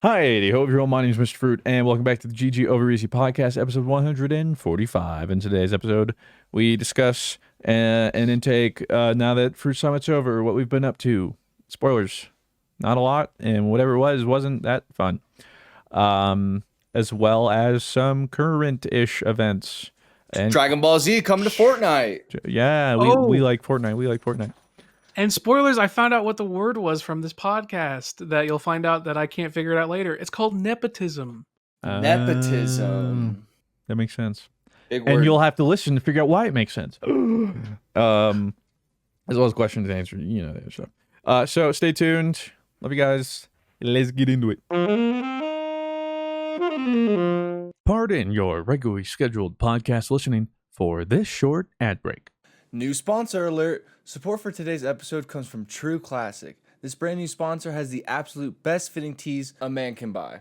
Hi, hope you're all. My name is Mr. Fruit, and welcome back to the GG Over Easy Podcast, episode 145. In today's episode, we discuss an intake now that Fruit Summit's over, what we've been up to. Spoilers, not a lot, and whatever it was, wasn't that fun. As well as some current-ish events. And Dragon Ball Z coming to Fortnite. yeah, we like Fortnite. We like Fortnite. And spoilers, I found out what the word was from this podcast that you'll find out that I can't figure it out later. It's called nepotism. Nepotism. That makes sense. Big word. And you'll have to listen to figure out why it makes sense. As well as questions and answers, you know that stuff. So stay tuned. Love you guys. Let's get into it. Pardon your regularly scheduled podcast listening for this short ad break. New sponsor alert. Support for today's episode comes from True Classic. This brand new sponsor has the absolute best fitting tees a man can buy.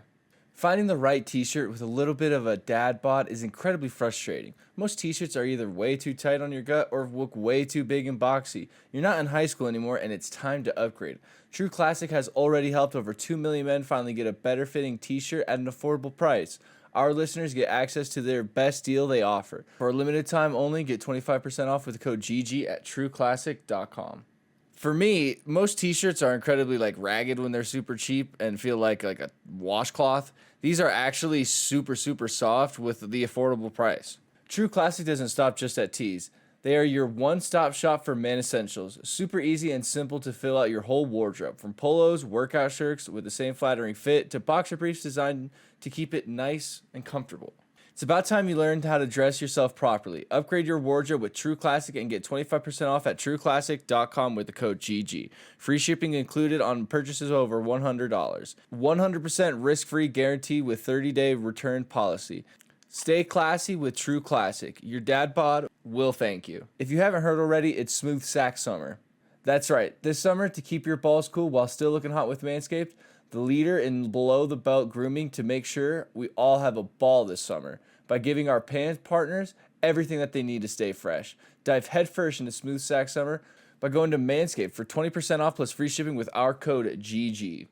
Finding the right t-shirt with a little bit of a dad bod is incredibly frustrating. Most t-shirts are either way too tight on your gut or look way too big and boxy. You're not in high school anymore and it's time to upgrade. True Classic has already helped over 2 million men finally get a better fitting t-shirt at an affordable price. Our listeners get access to their best deal they offer. For a limited time only, get 25% off with the code GG at trueclassic.com. For me, most t-shirts are incredibly ragged when they're super cheap and feel like a washcloth. These are actually super soft with the affordable price. True Classic doesn't stop just at tees. They are your one-stop shop for man essentials. Super easy and simple to fill out your whole wardrobe. From polos, workout shirts with the same flattering fit, to boxer briefs designed to keep it nice and comfortable. It's about time you learned how to dress yourself properly. Upgrade your wardrobe with True Classic and get 25% off at trueclassic.com with the code GG. Free shipping included on purchases over $100. 100% risk-free guarantee with 30-day return policy. Stay classy with True Classic. Your dad bod will thank you. If you haven't heard already, it's Smooth Sack Summer. That's right. This summer, to keep your balls cool while still looking hot with Manscaped, the leader in below-the-belt grooming to make sure we all have a ball this summer by giving our partners everything that they need to stay fresh. Dive headfirst into Smooth Sack Summer by going to Manscaped for 20% off plus free shipping with our code GG.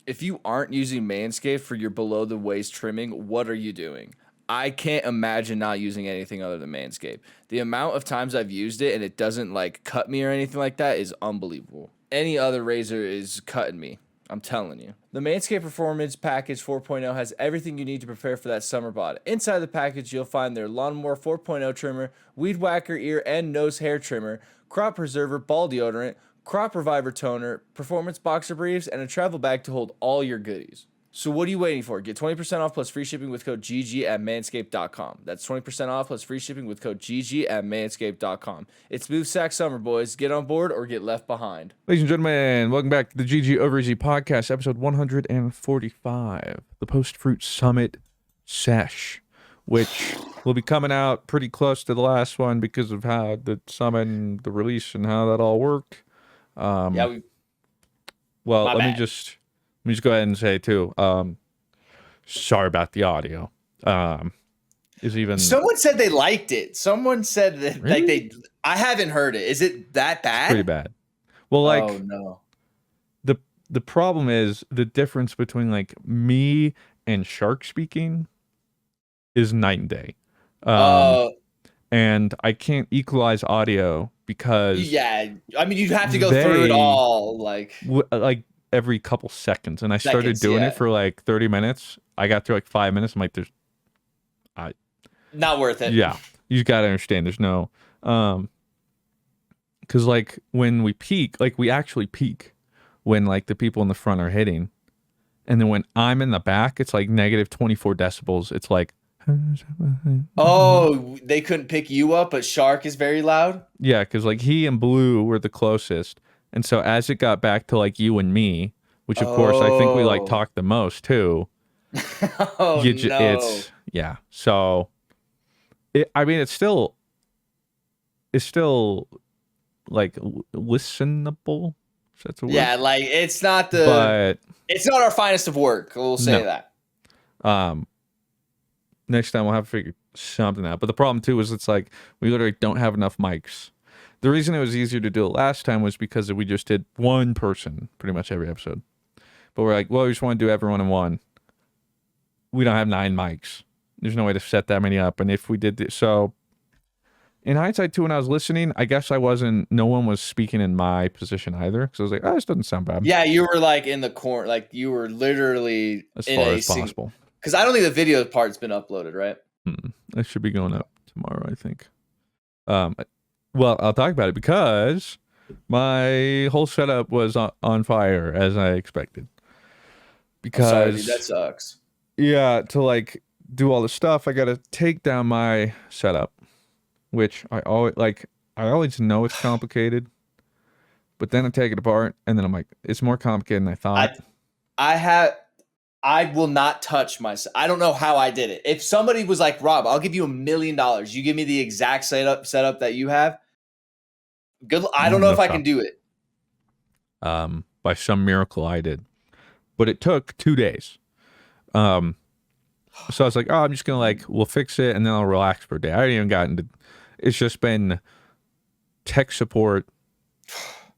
If you aren't using Manscaped for your below-the-waist trimming, what are you doing? I can't imagine not using anything other than Manscaped. The amount of times I've used it and it doesn't cut me or anything like that is unbelievable. Any other razor is cutting me. I'm telling you. The Manscaped Performance Package 4.0 has everything you need to prepare for that summer bod. Inside the package, you'll find their Lawnmower 4.0 trimmer, Weed Whacker ear and nose hair trimmer, Crop Preserver ball deodorant, Crop Reviver toner, performance boxer briefs, and a travel bag to hold all your goodies. So what are you waiting for? Get 20% off plus free shipping with code GG at manscaped.com. That's 20% off plus free shipping with code GG at manscaped.com. It's Smooth Sack Summer, boys. Get on board or get left behind. Ladies and gentlemen, welcome back to the GG Over Easy Podcast, episode 145, the Post-Fruit Summit Sesh, which will be coming out pretty close to the last one because of how the summit and the release and how that all worked. Let me just go ahead and say too, sorry about the audio. Someone said they liked it. Someone said that really? I haven't heard it. Is it that bad? It's pretty bad. Well, oh no. The problem is the difference between me and Shark speaking is night and day. And I can't equalize audio because you'd have to go through it all every couple seconds, and I started doing it for 30 minutes. I got through 5 minutes. I'm like, there's not worth it. Yeah, you got to understand. There's no because when we peak, we actually peak when the people in the front are hitting, and then when I'm in the back, it's negative 24 decibels. It's oh, they couldn't pick you up, but Shark is very loud. Yeah, because he and Blue were the closest. And so as it got back to you and me, which of course I think we talked the most too. No. It's So it's still listenable. If that's a word. Yeah, it's not but it's not our finest of work. We'll say that. Next time we'll have to figure something out. But the problem too is it's we literally don't have enough mics. The reason it was easier to do it last time was because we just did one person pretty much every episode. But we're we just want to do everyone in one. we don't have 9 mics. There's no way to set that many up. And if we did this, so in hindsight too, when I was listening, I guess no one was speaking in my position either. So I was like, oh, this doesn't sound bad. Yeah, you were like in the corner, like you were literally As in far a as possible. Because I don't think the video part's been uploaded, right? It should be going up tomorrow, I think. Well, I'll talk about it because my whole setup was on fire as I expected. Because sorry, dude, that sucks. Yeah, to like do all the stuff, I gotta take down my setup, which I always know it's complicated, but then I take it apart and then I'm like, it's more complicated than I thought. I will not touch myself. I don't know how I did it. If somebody was like, Rob, I'll give you $1 million. You give me the exact setup that you have. Good. I don't know if I can do it. By some miracle I did, but it took 2 days. So I was like, oh, I'm just gonna we'll fix it and then I'll relax for a day. I haven't even gotten to. It's just been tech support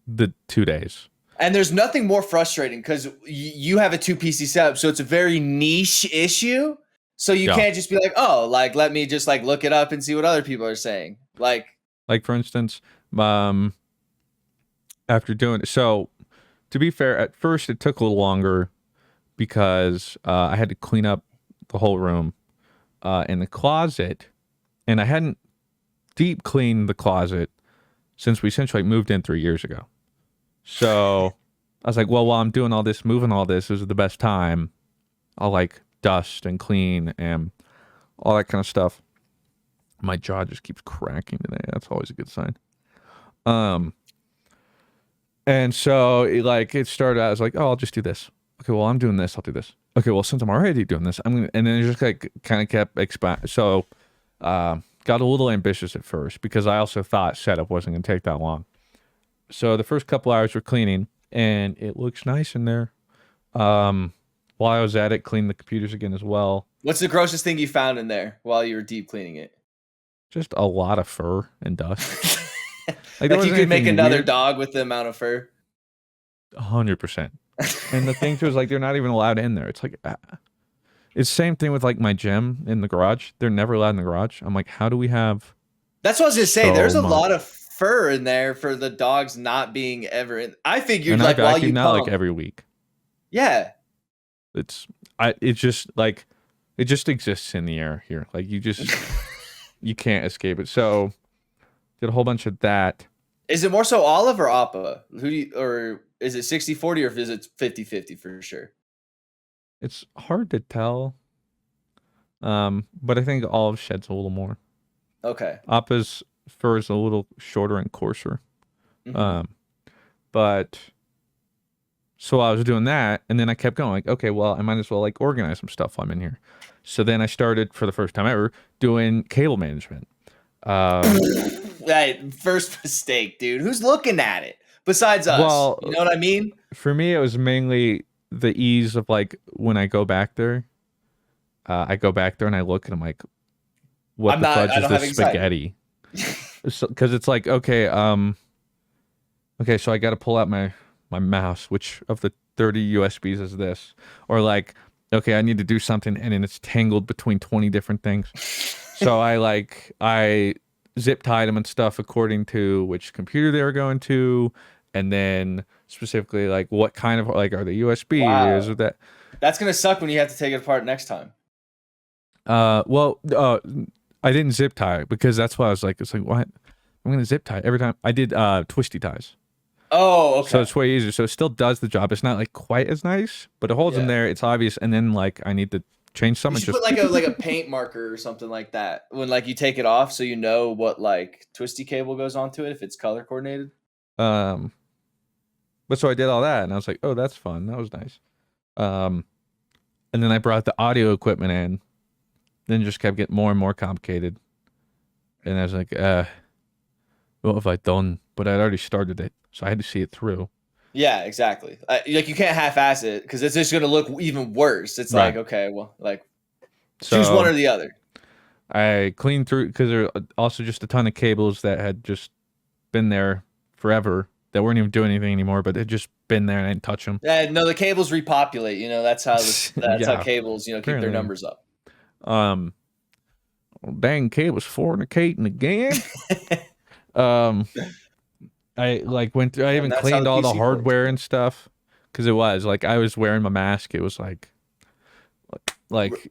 the 2 days. And there's nothing more frustrating because you have a 2 PC setup, so it's a very niche issue. So you can't just be like, oh, let me just look it up and see what other people are saying. Like for instance, after doing it. So to be fair, at first it took a little longer because I had to clean up the whole room and the closet, and I hadn't deep cleaned the closet since we essentially moved in 3 years ago. So I was like, well, while I'm doing all this, moving all this, is the best time. I'll dust and clean and all that kind of stuff. My jaw just keeps cracking today. That's always a good sign. And so it started out, I was like, oh, I'll just do this. Okay, well, I'm doing this, I'll do this. Okay, well, since I'm already doing this, and then it just kind of kept expanding. So got a little ambitious at first because I also thought setup wasn't going to take that long. So the first couple hours were cleaning, and it looks nice in there. While I was at it, cleaned the computers again as well. What's the grossest thing you found in there while you were deep cleaning it? Just a lot of fur and dust. You could make another dog with the amount of fur. 100%. And the thing too is they're not even allowed in there. It's it's the same thing with my gym in the garage. They're never allowed in the garage. I'm like, how do we have? That's what I was gonna say. There's a lot of fur in there for the dogs not being ever in. I figured and while you not every week. Yeah. It's just it just exists in the air here. You can't escape it. So did a whole bunch of that. Is it more so Olive or Appa? Or is it 60-40 or is it 50-50 for sure? It's hard to tell. But I think Olive sheds a little more. Okay. Appa's fur is a little shorter and coarser. Mm-hmm. But so I was doing that, and then I kept going okay, well, I might as well organize some stuff while I'm in here. So then I started, for the first time ever, doing cable management. Right, first mistake, dude. Who's looking at it besides us? Well, you know what I mean? For me, it was mainly the ease of when I go back there. I go back there and I look and I'm like, what the fudge is this spaghetti? Because it's okay, so I got to pull out my mouse, which of the 30 USBs is this? Or okay, I need to do something and then it's tangled between 20 different things. So I zip tied them and stuff according to which computer they were going to, and then specifically what kind of are they USB? Wow. Is that? That's gonna suck when you have to take it apart next time. Well, I didn't zip tie because that's why I was it's what? I'm gonna zip tie every time. I did twisty ties. Oh, okay. So it's way easier. So it still does the job. It's not quite as nice, but it holds them there. It's obvious. And then I need to change some. You should put a paint marker or something like that when you take it off, so you know what twisty cable goes onto it if it's color coordinated. But so I did all that, and I was like, oh, that's fun. That was nice. And then I brought the audio equipment in. Then it just kept getting more and more complicated. And I was like, what have I done? But I'd already started it, so I had to see it through. Yeah, exactly. You can't half-ass it because it's just going to look even worse. It's right. Okay, well, choose one or the other. I cleaned through because there are also just a ton of cables that had just been there forever that weren't even doing anything anymore, but they'd just been there and I didn't touch them. Yeah, no, the cables repopulate. That's how how Yeah, cables keep their apparently. numbers up. Dang cable's fornicating again. I like went through. I even that's how cleaned the all the PC hardware and stuff because it was like I was wearing my mask. It was like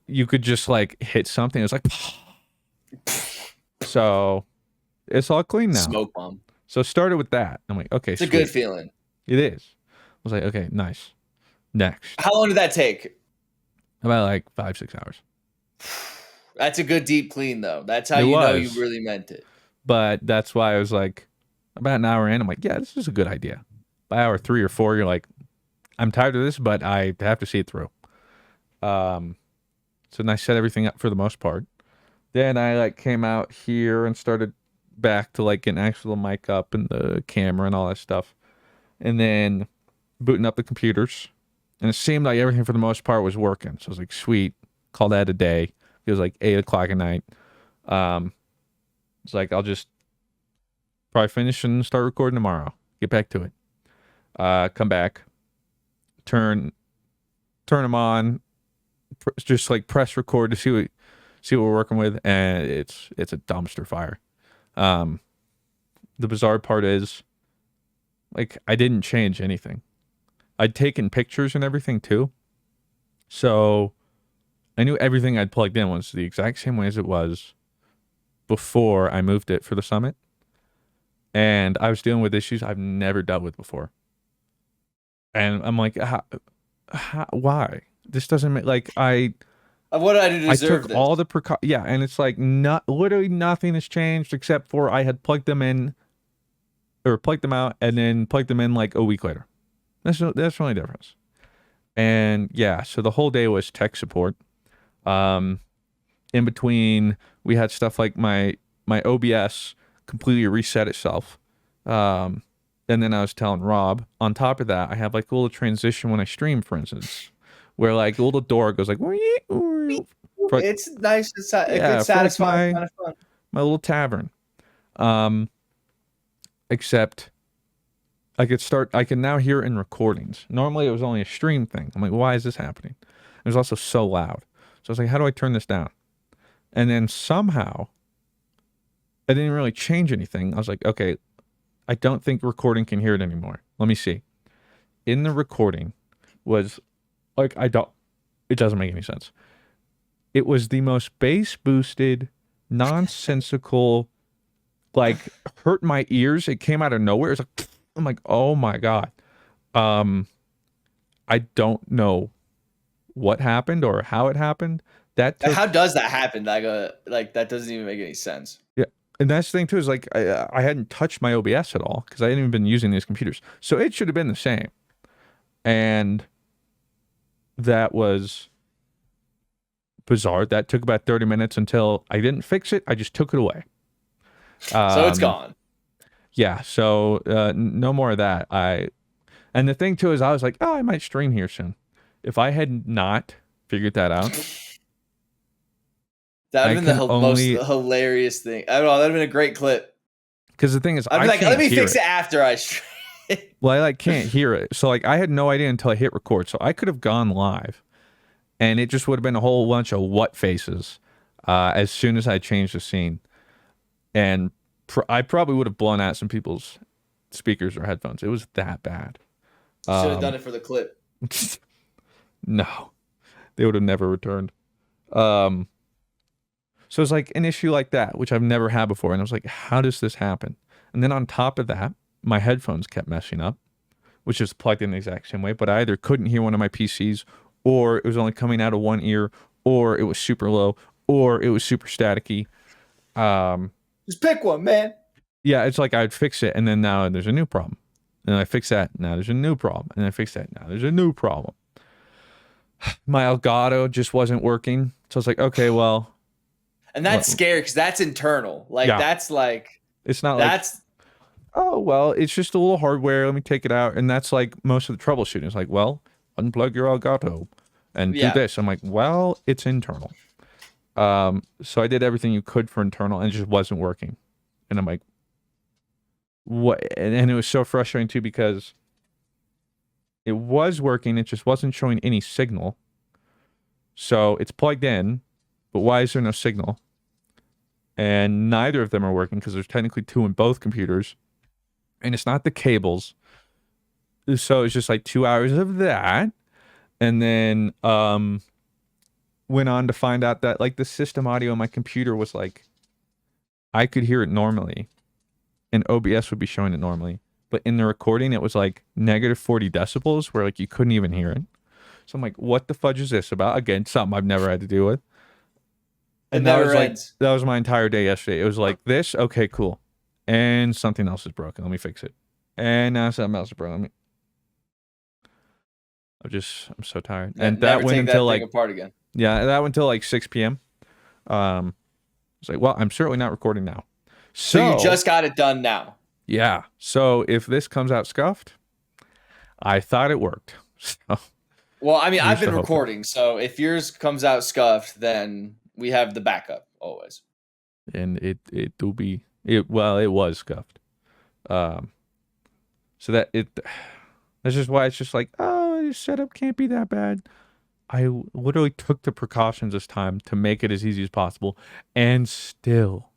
you could just like hit something. It was like so. It's all clean now. Smoke bomb. So it started with that. I'm like, okay, It's a good feeling. It is. I was like, okay, nice. Next. How long did that take? About like 5-6 hours. That's a good deep clean, though. That's how It you know was. you really meant it. But that's why I was like, about an hour in, I'm like, yeah, this is a good idea. By hour 3 or 4, you're like, I'm tired of this, but I have to see it through. So then I set everything up for the most part. Then I like came out here and started back to like an actual mic up and the camera and all that stuff. And then booting up the computers. And it seemed like everything for the most part was working. So I was like, sweet, call that a day. It was like 8 o'clock at night. It's like, I'll just probably finish and start recording tomorrow. Get back to it. Come back, turn them on, just like press record to see what we're working with, and it's a dumpster fire. The bizarre part is, like, I didn't change anything. I'd taken pictures and everything too, so I knew everything I'd plugged in was the exact same way as it was before I moved it for the summit. And I was dealing with issues I've never dealt with before. And I'm like, why? This doesn't make, like, What did I do to deserve this? all the yeah, and it's like literally nothing has changed except for I had plugged them in or plugged them out and then plugged them in like a week later. That's the only difference. And yeah, so the whole day was tech support. In between, we had stuff like my OBS completely reset itself. And then I was telling Rob, on top of that, I have like a little transition when I stream, for instance, where like a little door goes like, it's nice. It's a yeah, good, satisfying, kind of fun. My little tavern. Except I can now hear it in recordings. Normally it was only a stream thing. I'm like, why is this happening? It was also so loud. So I was like, how do I turn this down? And then somehow I didn't really change anything. I was like, okay, I don't think recording can hear it anymore. Let me see. In the recording was like, it doesn't make any sense. It was the most bass boosted, nonsensical, like hurt my ears. It came out of nowhere. It's like, I'm like, oh my God. I don't know what happened or how it happened. How does that happen? Like that doesn't even make any sense. Yeah. And that's the thing too, is like, I hadn't touched my OBS at all because I hadn't even been using these computers. So it should have been the same. And that was bizarre. That took about 30 minutes until I didn't fix it. I just took it away. So it's gone. Yeah. So no more of that. And the thing too is I was like, oh, I might stream here soon. If I had not figured that out, that would have been the most hilarious thing. I don't know. That would have been a great clip. Because the thing is, I'd be like, let me fix it after I stream. Well, I like can't hear it. So like I had no idea until I hit record. So I could have gone live and it just would have been a whole bunch of what faces as soon as I changed the scene. And I probably would have blown out some people's speakers or headphones. It was that bad. Should have done it for the clip. No, they would have never returned. So it's like an issue like that, which I've never had before. And I was like, how does this happen? And then on top of that, my headphones kept messing up, which is plugged in the exact same way. But I either couldn't hear one of my PCs, or it was only coming out of one ear, or it was super low, or it was super staticky. Just pick one, man. Yeah, it's like I'd fix it, and then now there's a new problem. And I fix that, now there's a new problem. And I fix that, now there's a new problem. My Elgato just wasn't working. So I was like, okay, well. And that's scary because that's internal. Like, yeah. That's like. It's not like. Oh, well, it's just a little hardware. Let me take it out. And that's like most of the troubleshooting. It's like, well, unplug your Elgato and do this. I'm like, well, it's internal. So I did everything you could for internal and it just wasn't working. And I'm like, and it was so frustrating too because it was working, it just wasn't showing any signal. So it's plugged in, but why is there no signal? And neither of them are working because there's technically two in both computers. And it's not the cables. So it's just like 2 hours of that. And then went on to find out that like the system audio on my computer was like, I could hear it normally. And OBS would be showing it normally. But in the recording, it was like negative 40 decibels where like you couldn't even hear it. So I'm like, what the fudge is this about? Again, something I've never had to deal with. And that was like, that was my entire day yesterday. It was like this, okay, cool. And something else is broken. Let me fix it. And now something else is broken. I'm so tired. And that went until like apart again. Yeah, that went until like 6 p.m. It's like, well, I'm certainly not recording now. So you just got it done now. Yeah. So if this comes out scuffed, I thought it worked. So, well, I mean, I've been recording, so if yours comes out scuffed, then we have the backup always. And it was scuffed. So that's just why it's just like, oh, your setup can't be that bad. I literally took the precautions this time to make it as easy as possible, and still.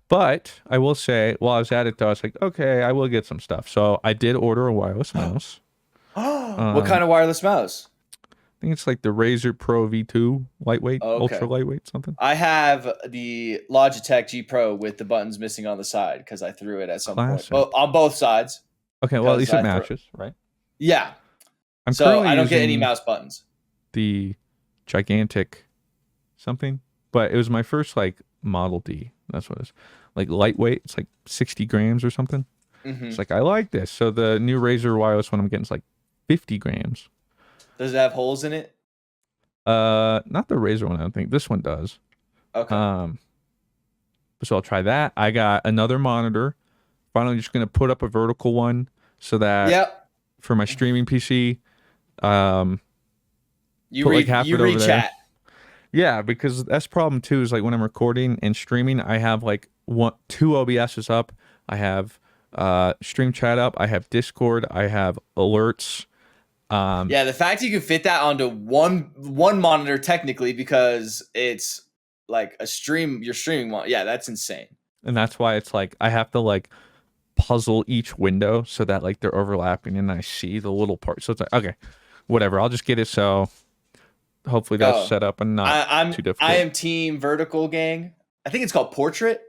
But I will say, while I was at it, though, I was like, okay, I will get some stuff. So I did order a wireless mouse. What kind of wireless mouse? I think it's like the Razer Pro V2, lightweight, ultra lightweight, something. I have the Logitech G Pro with the buttons missing on the side because I threw it at some point. Well, on both sides. Okay, well, at least it matches, right? Yeah. So I don't get any mouse buttons. The gigantic something, but it was my first like Model D. That's what it is. Like lightweight. It's like 60 grams or something. Mm-hmm. It's like, I like this. So the new Razer wireless one I'm getting is like 50 grams. Does it have holes in it? Not the Razer one, I don't think. This one does. Okay. So I'll try that. I got another monitor. Finally just gonna put up a vertical one so that for my streaming PC. You read chat. Yeah, because that's the problem too, is like when I'm recording and streaming, I have like two OBSs up. I have stream chat up. I have Discord. I have alerts. Yeah, the fact you can fit that onto one monitor technically because it's like you're streaming one. Yeah, that's insane. And that's why it's like I have to like puzzle each window so that like they're overlapping and I see the little part. So it's like, okay, whatever. I'll just get it so hopefully that's set up and not too difficult. I am team vertical, gang. I think it's called portrait.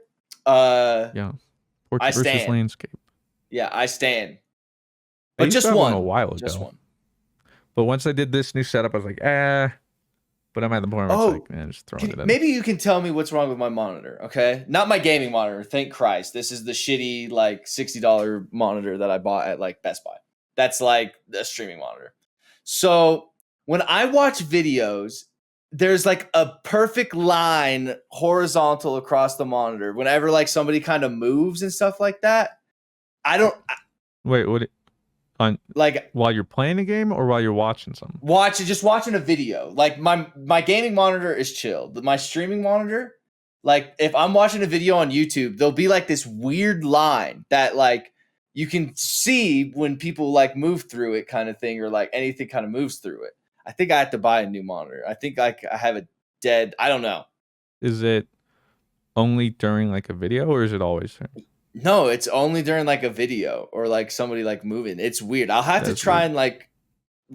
Portrait versus landscape. Yeah, I stand. But just one. A while ago. Just one. But once I did this new setup, I was like, But I'm at the point where it's like, man, just throwing it in. Maybe you can tell me what's wrong with my monitor, okay? Not my gaming monitor, thank Christ. This is the shitty, like, $60 monitor that I bought at, like, Best Buy. That's, like, a streaming monitor. So, when I watch videos, there's, like, a perfect line horizontal across the monitor. Whenever, like, somebody kind of moves and stuff like that, Wait, what? While you're playing a game or while you're watching something? Just watching a video. Like my gaming monitor is chill. My streaming monitor, like if I'm watching a video on YouTube, there'll be like this weird line that like you can see when people like move through it kind of thing, or like anything kind of moves through it. I think I have to buy a new monitor. I think like I have I don't know. Is it only during like a video or is it always there? No, it's only during like a video or like somebody like moving. It's weird. I'll have to try and like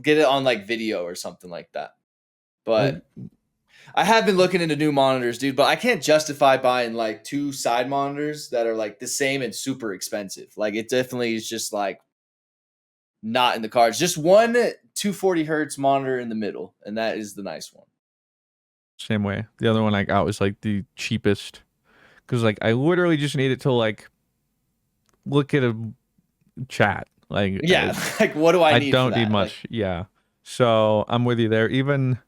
get it on like video or something like that. But I have been looking into new monitors, dude, but I can't justify buying like two side monitors that are like the same and super expensive. Like it definitely is just like not in the cards. Just one 240 hertz monitor in the middle, and that is the nice one. Same way. The other one I got was like the cheapest because like I literally just need it to like look at a chat. Like like what do I need? I don't need much. Like, yeah. So I'm with you there. Even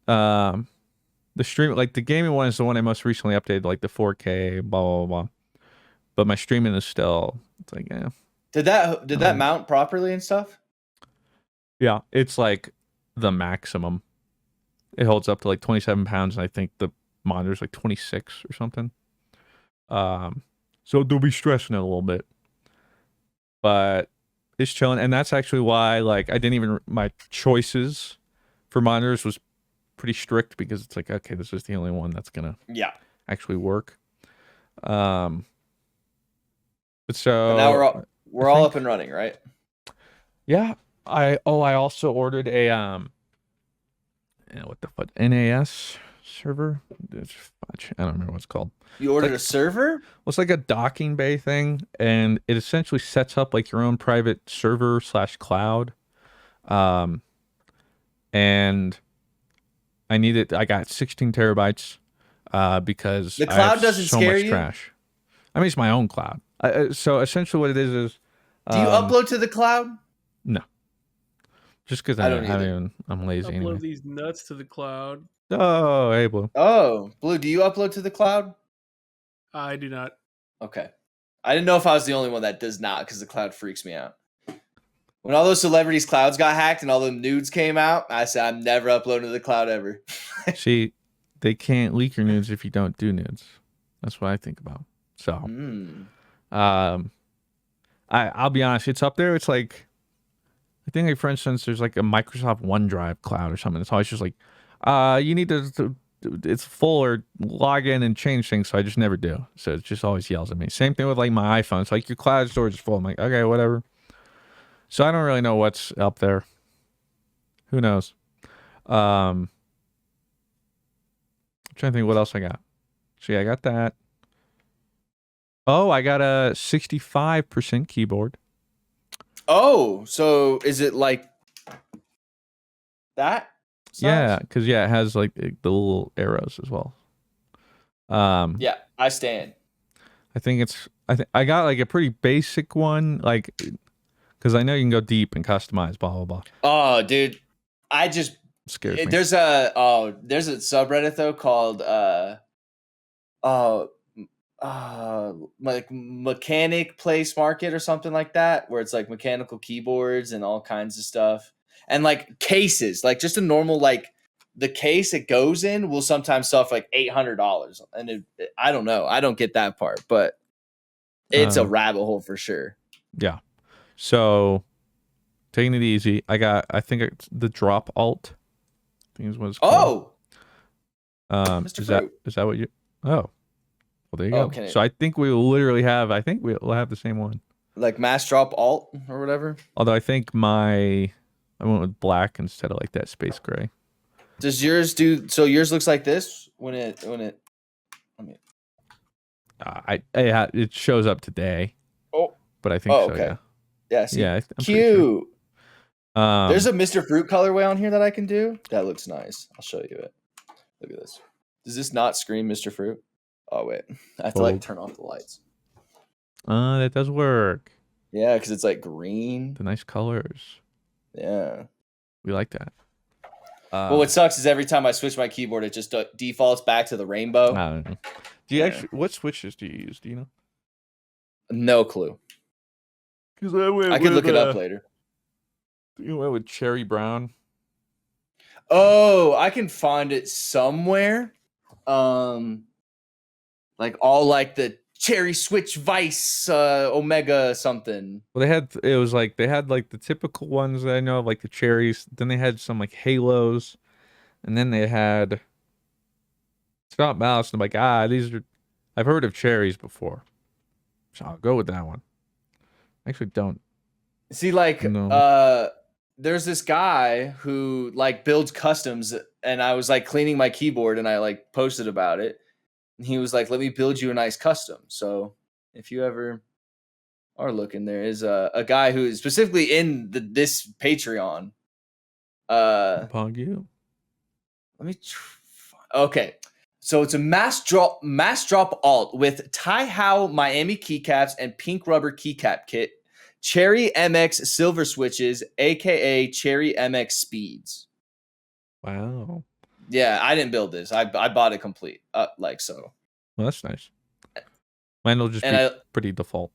the stream, like the gaming one is the one I most recently updated, like the 4K, blah blah blah. But my streaming is still, it's like, yeah. Did that mount properly and stuff? Yeah, it's like the maximum. It holds up to like 27 pounds, and I think the monitor's like 26 or something. So they'll be stressing it a little bit. But it's chilling. And that's actually why, like, I didn't even, my choices for monitors was pretty strict because it's like, okay, this is the only one that's going to actually work. But so. And now we're all up and running, right? Yeah. I also ordered a, what the fuck, NAS server? I don't remember what it's called. You ordered a server? Well, it's like a docking bay thing, and it essentially sets up like your own private server / cloud. And I need it. I got 16 terabytes because The I cloud have doesn't so scare much you? trash. I mean, it's my own cloud. So essentially, what it is Do you upload to the cloud? no, just because I don't either. I'm lazy Upload anyway. these nuts to the cloud. Oh, hey, Blue. Oh, Blue, do you upload to the cloud? I do not. Okay. I didn't know if I was the only one that does not because the cloud freaks me out. When all those celebrities' clouds got hacked and all the nudes came out, I said, I'm never uploading to the cloud ever. See, they can't leak your nudes if you don't do nudes. That's what I think about. So, I'll be honest, it's up there. It's like, I think, like, for instance, there's like a Microsoft OneDrive cloud or something. It's always just like, you need to it's full, or log in and change things. So I just never do. So it just always yells at me. Same thing with like my iPhone. It's like, your cloud storage is full. I'm like, okay, whatever. So I don't really know what's up there. Who knows? I'm trying to think what else I got. So yeah, I got that. Oh, I got a 65% keyboard. Oh, so is it like that? Size? Yeah, because it has like the little arrows as well. Yeah, I stand. I think I got like a pretty basic one, like, because I know you can go deep and customize, blah blah blah. Oh, dude, I just Scares me. there's a subreddit though called like Mechanic Place Market or something like that, where it's like mechanical keyboards and all kinds of stuff, and like cases, like just a normal, like the case it goes in will sometimes sell for like $800, and I don't know, I don't get that part, but it's a rabbit hole for sure. Yeah. So taking it easy. I think it's the drop alt. I think is what it's called. Mr. Is that what you? Oh, well, there you go. Okay. So I think we'll have the same one. Like mass drop alt or whatever. Although I think I went with black instead of like that space gray. Does yours do? So yours looks like this when it. I mean, it shows up today. Oh, but I think so. Okay. Yeah. See, yeah. I'm cute. Sure. There's a Mr. Fruit colorway on here that I can do. That looks nice. I'll show you it. Look at this. Does this not scream Mr. Fruit? Oh wait, I have to like turn off the lights. That does work. Yeah, because it's like green. The nice colors. Yeah. We like that. But what sucks is every time I switch my keyboard, it just defaults back to the rainbow. I don't know. Do you actually? What switches do you use? Do you know? No clue. Because I could look it up later. You went with cherry brown. Oh, I can find it somewhere. Like all like the cherry switch vice omega something. Well, they had the typical ones that I know of, like the cherries. Then they had some like halos, and then they had Scott Mouse. And I'm like, these are, I've heard of cherries before, so I'll go with that one. I actually don't. See, like, No. There's this guy who like builds customs, and I was like cleaning my keyboard, and I like posted about it, and he was like, "Let me build you a nice custom." So if you ever are looking, there is a guy who is specifically in this Patreon. Upon you. Let me. Okay, so it's a mass drop alt with Tie-How Miami keycaps and pink rubber keycap kit. Cherry MX silver switches, aka Cherry MX speeds. Wow. Yeah, I didn't build this. I bought it complete. Like so. Well, that's nice. Mine will just be pretty default.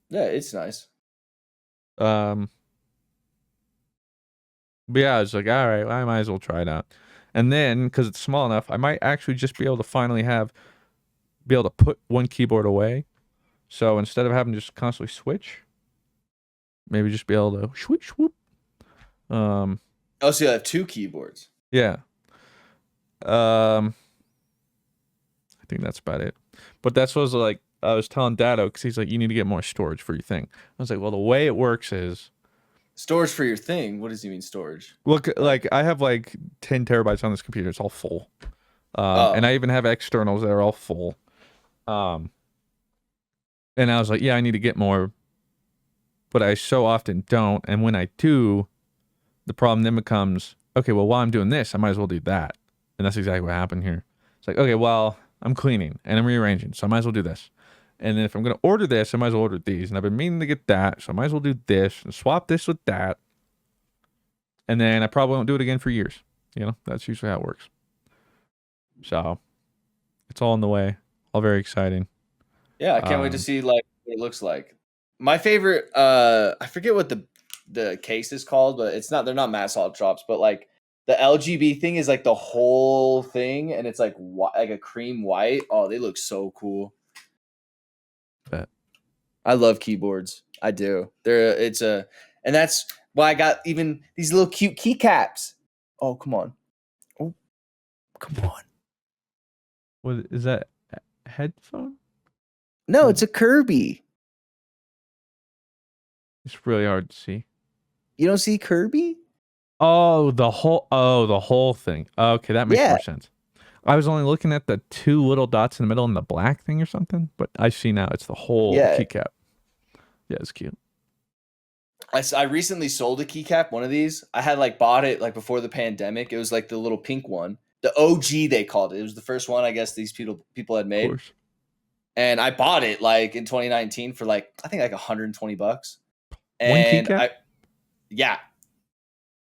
Yeah, it's nice. But yeah, I was like, all right, I might as well try it out. And then, because it's small enough, I might actually just be able to finally have be able to put one keyboard away. So instead of having to just constantly switch, maybe just be able to switch, whoop. Oh, so you have 2 keyboards. Yeah. I think that's about it. But that's what I was telling Dado, because he's like, you need to get more storage for your thing. I was like, well, the way it works is Storage for your thing? What does he mean storage? look, like I have like 10 terabytes on this computer. It's all full. Oh. And I even have externals that are all full. And I was like, yeah, I need to get more. But I so often don't. And when I do, the problem then becomes, okay, well, while I'm doing this, I might as well do that. And that's exactly what happened here. It's like, okay, well, I'm cleaning and I'm rearranging, so I might as well do this. And then if I'm going to order this, I might as well order these. And I've been meaning to get that, so I might as well do this and swap this with that. And then I probably won't do it again for years. You know, that's usually how it works. So it's all in the way. All very exciting. Yeah, I can't wait to see like what it looks like. My favorite, I forget what the case is called, but they're not matte solid drops, but like the LGB thing is like the whole thing, and it's like a cream white. Oh, they look so cool. Bet. I love keyboards. I do. And that's why I got even these little cute keycaps. Oh, come on. Oh, come on. What is that? Headphone? No, it's a Kirby. It's really hard to see. You don't see Kirby? Oh, the whole thing. Okay, that makes more sense. I was only looking at the 2 little dots in the middle and the black thing or something, but I see now it's the whole keycap. Yeah, it's cute. I recently sold a keycap, one of these. I had like bought it like before the pandemic. It was like the little pink one. The OG they called it. It was the first one I guess these people had made. Of course. And I bought it like in 2019 for like I think like $120. And one keycap? Yeah.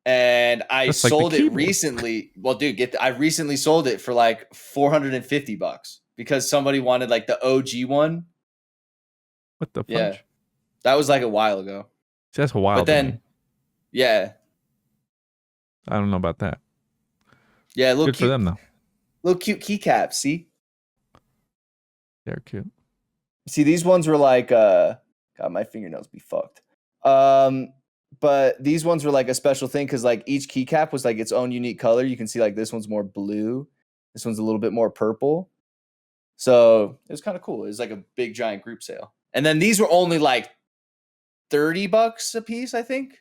And I That's like sold the it keyboard. recently. Well, dude, I recently sold it for like $450 because somebody wanted like the OG one. What the Yeah. fudge? That was like a while ago. See, that's a while. But then, yeah. I don't know about that. Yeah, Good for them though. Little cute keycaps, see? They're cute. See, these ones were like God, my fingernails be fucked. But these ones were like a special thing because like each keycap was like its own unique color. You can see like this one's more blue, this one's a little bit more purple. So it was kind of cool. It was like a big giant group sale. And then these were only like $30 a piece, I think.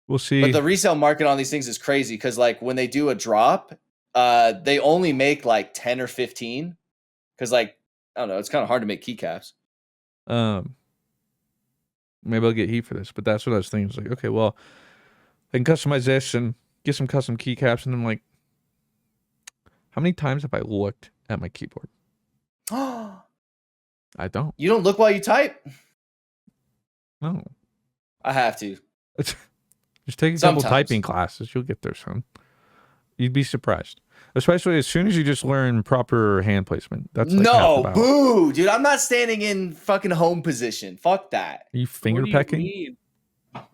We'll see. But the resale market on these things is crazy because like when they do a drop, they only make like 10 or 15. Because like, I don't know, it's kind of hard to make keycaps. Maybe I'll get heat for this, but that's what I was thinking. It's like, okay, well, I can customize this and get some custom keycaps, and I'm like, how many times have I looked at my keyboard? I don't. You don't look while you type? No. I have to. Just take a couple typing classes. You'll get there soon. You'd be surprised. Especially as soon as you just learn proper hand placement. That's like no, boo, dude. I'm not standing in fucking home position. Fuck that. Are you finger pecking? Mean?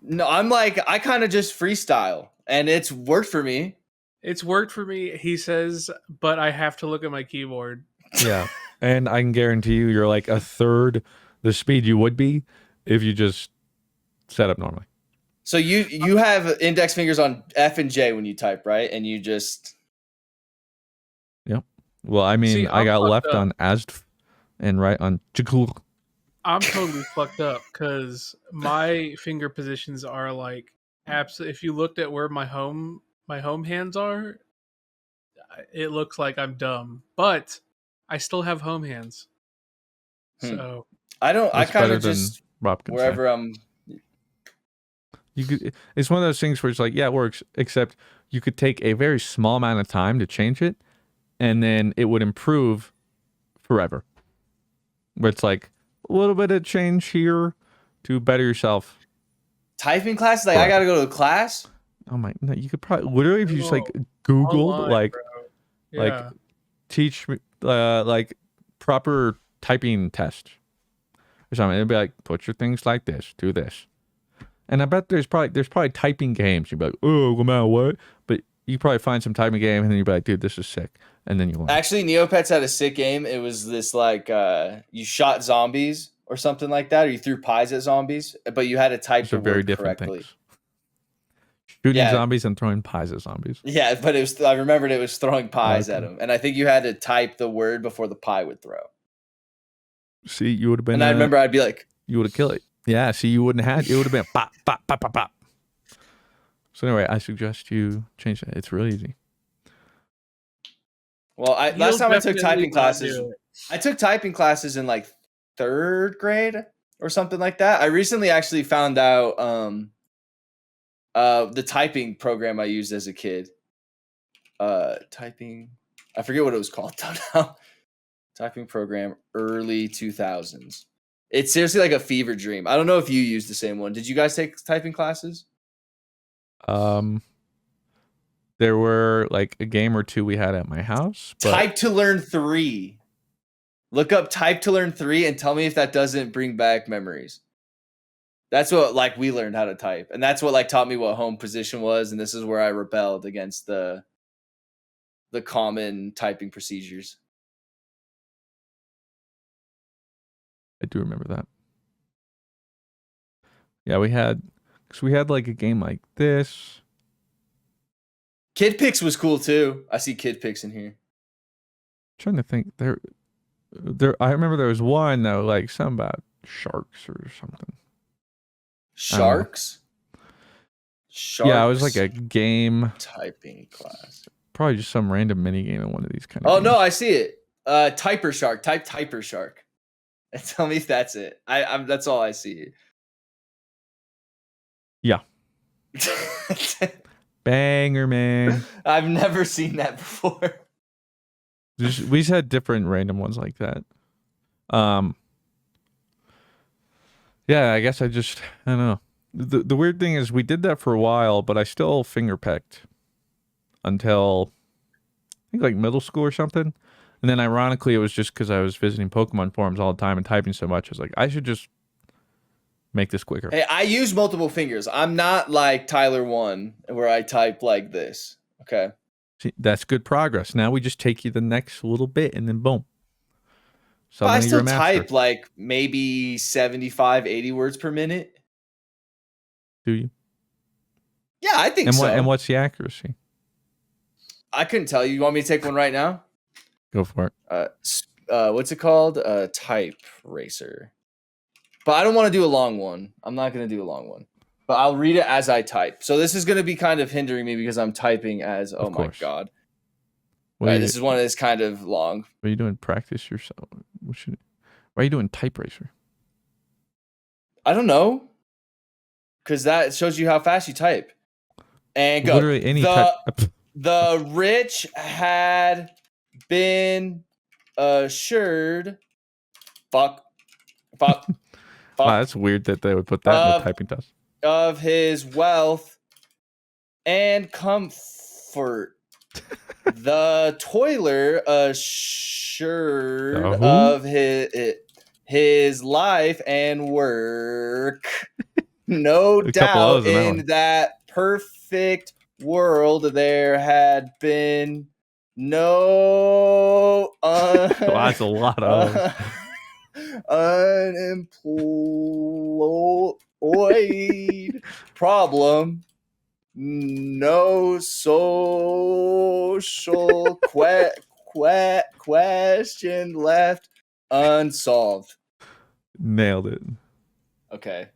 No, I'm like, I kind of just freestyle, and it's worked for me. It's worked for me, he says, but I have to look at my keyboard. Yeah. And I can guarantee you're like a third the speed you would be if you just set up normally. So you have index fingers on F and J when you type, right? And you just... Yep. Well, I mean, See, I got left up. on ASD and right on Chikul. I'm totally fucked up because my finger positions are like absolutely. If you looked at where my home hands are, it looks like I'm dumb, but I still have home hands. So I kind of just Rob can wherever say. I'm. It's one of those things where it's like, yeah, it works, except you could take a very small amount of time to change it, and then it would improve forever. Where it's like a little bit of change here to better yourself. Typing classes? Like, I got to go to a class? Oh my, no, you could probably, literally, if you just like Googled, online, like, yeah. like, teach me, like, proper typing test or something. It'd be like, put your things like this, do this. And I bet there's probably typing games. You'd be like, oh, no matter what. But you probably find some typing game, and then you'd be like, dude, this is sick, and then you learn. Actually, Neopets had a sick game. It was this like you shot zombies or something like that, or you threw pies at zombies, but you had to type Those the are very word different correctly. things. Shooting Yeah. zombies and throwing pies at zombies. Yeah, but it was. I remembered it was throwing pies at Okay. them, and I think you had to type the word before the pie would throw. See, you would have been. And I remember I'd be like, you would have killed it. Yeah. See, you wouldn't have had. It would have been pop, pop, pop, pop, pop. So anyway, I suggest you change that. It's really easy. well, last time I took typing classes, do it. I took typing classes in like 3rd grade or something like that. I recently actually found out the typing program I used as a kid. Typing, I forget what it was called now. Typing program, early 2000s. It's seriously like a fever dream. I don't know if you used the same one. Did you guys take typing classes? There were like a game or two we had at my house. But Type to Learn 3. Look up Type to Learn 3 and tell me if that doesn't bring back memories. That's what like we learned how to type. And that's what like taught me what home position was. And this is where I rebelled against the common typing procedures. I do remember that. Yeah, we had like a game like this. Kid Picks was cool too. I see Kid Picks in here. Trying to think there. I remember there was one though, like something about sharks or something. Sharks? Sharks. Yeah, it was like a game. typing class. Probably just some random mini game in one of these kind of. Oh games. no, I see it. Typer Shark. Type Typer Shark. And tell me if that's it. I'm that's all I see. Yeah. Banger, man. I've never seen that before. We just had different random ones like that. Yeah, I guess I don't know. The weird thing is we did that for a while, but I still finger pecked until I think like middle school or something. And then ironically, it was just because I was visiting Pokemon forums all the time and typing so much. I was like, I should just make this quicker. Hey, I use multiple fingers. I'm not like Tyler 1 where I type like this. Okay. See, that's good progress. Now we just take you the next little bit and then boom. But I Suddenly you're still a master. type like maybe 75, 80 words per minute. Do you? Yeah, I think so. And what's the accuracy? I couldn't tell you. You want me to take one right now? Go for it. What's it called? Type Racer. But I don't want to do a long one. I'm not going to do a long one. But I'll read it as I type. So this is going to be kind of hindering me because I'm typing as, oh my God. This is one that's kind of long. What are you doing? Practice yourself. Why are you doing type racer? I don't know. Because that shows you how fast you type. And go. Literally any type. The rich had been assured. Fuck. Wow, that's weird that they would put that in the typing test. Of his wealth and comfort. The toiler assured of his life and work. No doubt in that perfect world there had been no that's a lot of unemployed problem. No social question left unsolved. Nailed it. Okay.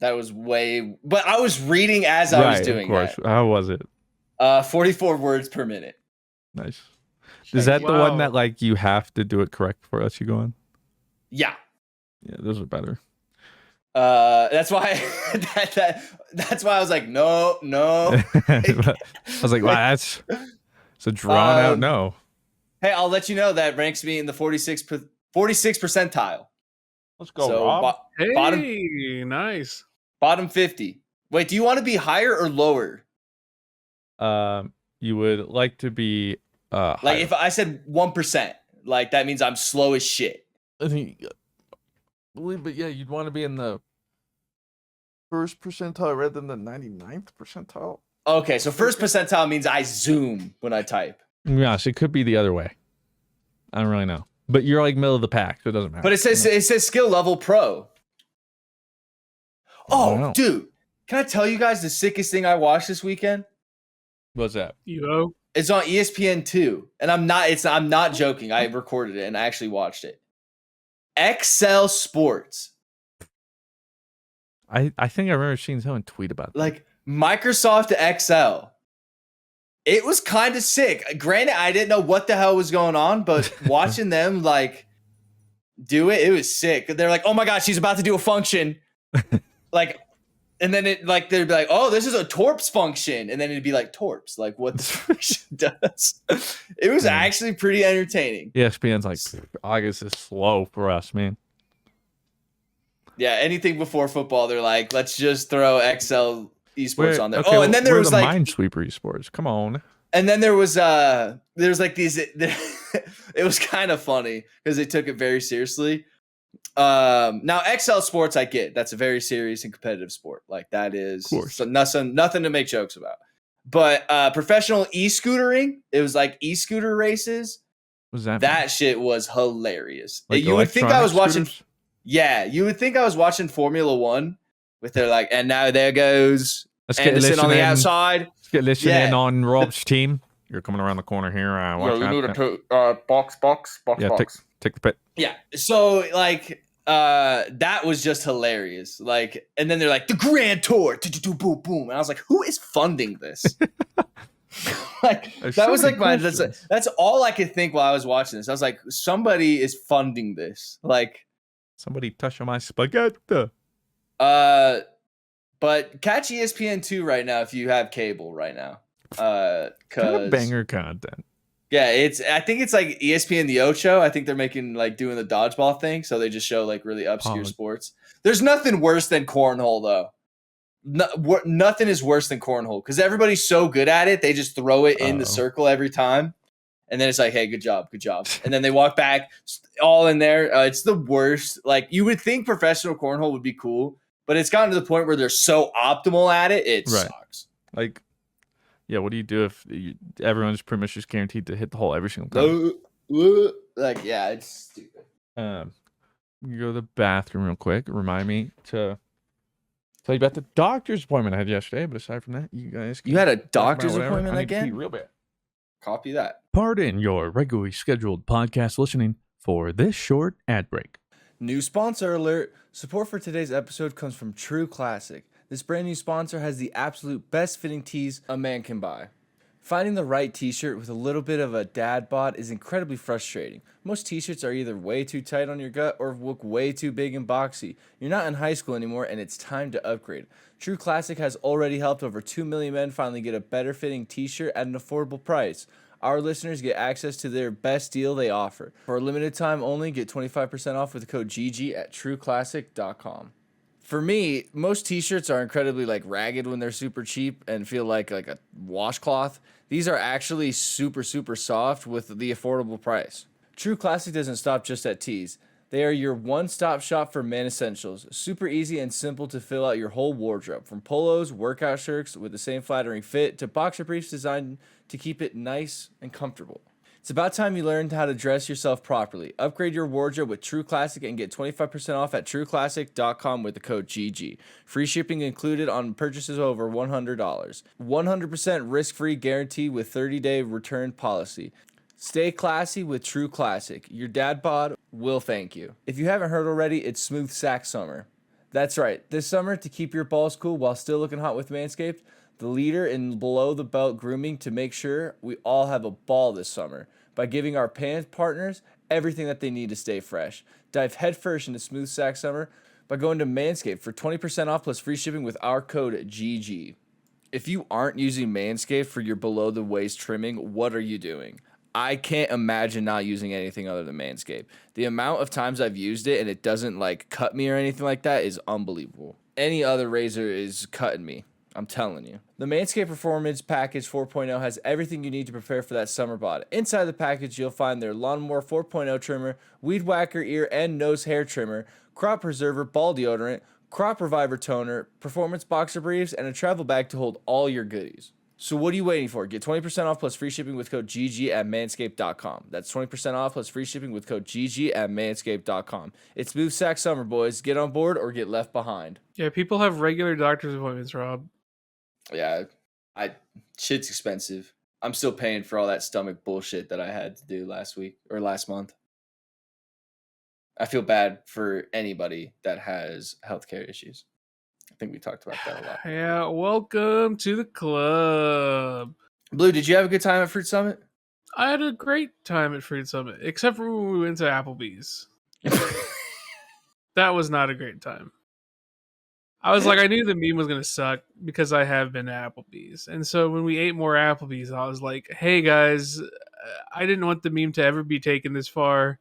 That was but I was reading as I was doing of course. that. How was it? 44 words per minute. Nice. Is that the one that like you have to do it correct before it lets you go on? Yeah. Yeah, those are better. That's why that's why I was like, no. I was like, wow, it's a drawn out no. Hey, I'll let you know that ranks me in the 46th percentile. Let's go, so, Rob. Hey, nice. Bottom 50. Wait, do you want to be higher or lower? You would like to be like higher. if I said 1%, like that means I'm slow as shit. I think but yeah, you'd want to be in the first percentile rather than the 99th percentile. Okay, so first percentile means I zoom when I type. Yes, it could be the other way. I don't really know. But you're like middle of the pack, so it doesn't matter. But it says skill level pro. Oh, dude. Can I tell you guys the sickest thing I watched this weekend? What's that? UO. It's on ESPN2. And I'm not joking. I recorded it and I actually watched it. XL Sports. I think I remember seeing someone tweet about that. Like Microsoft XL. It was kind of sick. Granted, I didn't know what the hell was going on, but watching them like do it was sick. They're like, oh my gosh, she's about to do a function. Like, and then it like they'd be like, oh, this is a torps function, and then it'd be like torps, like what this function does. It was actually pretty entertaining. ESPN's like, August is slow for us, man. Yeah, anything before football, they're like, let's just throw XL Esports on there. Okay, and then there was like Minesweeper Esports. Come on. And then there's like these. It was kind of funny because they took it very seriously. Now XL Sports, I get that's a very serious and competitive sport. Like that is so nothing to make jokes about. But professional e-scootering, it was like e-scooter races. What's that? That shit was hilarious. Like you would think I was watching. Scooters? Yeah, you would think I was watching Formula One with their like, and now there goes Anderson on the outside. Let's get listening on Rob's team. You're coming around the corner here. Watch you need a box. Yeah, take the pit. Yeah. So like that was just hilarious. Like, and then they're like the Grand Tour, boom, boom, and I was like, who is funding this? Like that was like that's all I could think while I was watching this. I was like, somebody is funding this. Like somebody touch on my spaghetti. But catch ESPN2 right now if you have cable right now. Kind of banger content. Yeah, I think it's like ESPN the Ocho. I think they're making like doing the dodgeball thing, so they just show like really obscure sports. There's nothing worse than cornhole though. Nothing is worse than cornhole because everybody's so good at it. They just throw it in the circle every time, and then it's like, hey, good job, and then they walk back all in there. It's the worst. Like you would think professional cornhole would be cool, but it's gotten to the point where they're so optimal at it, it sucks. Like. Yeah, what do you do if everyone's pretty much just guaranteed to hit the hole every single time? Like, yeah, it's stupid. You go to the bathroom real quick. Remind me to tell you about the doctor's appointment I had yesterday. But aside from that, you guys... You had a doctor's appointment again? I need to pee real bad. Copy that. Pardon your regularly scheduled podcast listening for this short ad break. New sponsor alert. Support for today's episode comes from True Classic. This brand new sponsor has the absolute best fitting tees a man can buy. Finding the right t-shirt with a little bit of a dad bod is incredibly frustrating. Most t-shirts are either way too tight on your gut or look way too big and boxy. You're not in high school anymore and it's time to upgrade. True Classic has already helped over 2 million men finally get a better fitting t-shirt at an affordable price. Our listeners get access to their best deal they offer. For a limited time only, get 25% off with the code GG at trueclassic.com. For me, most t-shirts are incredibly like ragged when they're super cheap and feel like a washcloth. These are actually super, super soft with the affordable price. True Classic doesn't stop just at tees. They are your one-stop shop for men essentials. Super easy and simple to fill out your whole wardrobe. From polos, workout shirts with the same flattering fit, to boxer briefs designed to keep it nice and comfortable. It's about time you learned how to dress yourself properly. Upgrade your wardrobe with True Classic and get 25% off at trueclassic.com with the code GG. Free shipping included on purchases over $100. 100% risk-free guarantee with 30-day return policy. Stay classy with True Classic. Your dad bod will thank you. If you haven't heard already, it's Smooth Sack Summer. That's right. This summer, to keep your balls cool while still looking hot with Manscaped, the leader in below-the-belt grooming to make sure we all have a ball this summer by giving our partners everything that they need to stay fresh. Dive headfirst into Smooth Sack Summer by going to Manscaped for 20% off plus free shipping with our code GG. If you aren't using Manscaped for your below-the-waist trimming, what are you doing? I can't imagine not using anything other than Manscaped. The amount of times I've used it and it doesn't like cut me or anything like that is unbelievable. Any other razor is cutting me. I'm telling you. The Manscaped Performance Package 4.0 has everything you need to prepare for that summer bod. Inside the package, you'll find their Lawnmower 4.0 trimmer, Weed Whacker ear and nose hair trimmer, crop preserver, ball deodorant, crop reviver toner, performance boxer briefs, and a travel bag to hold all your goodies. So what are you waiting for? Get 20% off plus free shipping with code GG at manscaped.com. That's 20% off plus free shipping with code GG at manscaped.com. It's smooth sack summer, boys. Get on board or get left behind. Yeah, people have regular doctor's appointments, Rob. Yeah, shit's expensive. I'm still paying for all that stomach bullshit that I had to do last week or last month. I feel bad for anybody that has healthcare issues. I think we talked about that a lot. Yeah, welcome to the club. Blue, did you have a good time at Fruit Summit? I had a great time at Fruit Summit, except for when we went to Applebee's. That was not a great time. I was like, I knew the meme was going to suck because I have been to Applebee's. And so when we ate more Applebee's, I was like, hey guys, I didn't want the meme to ever be taken this far.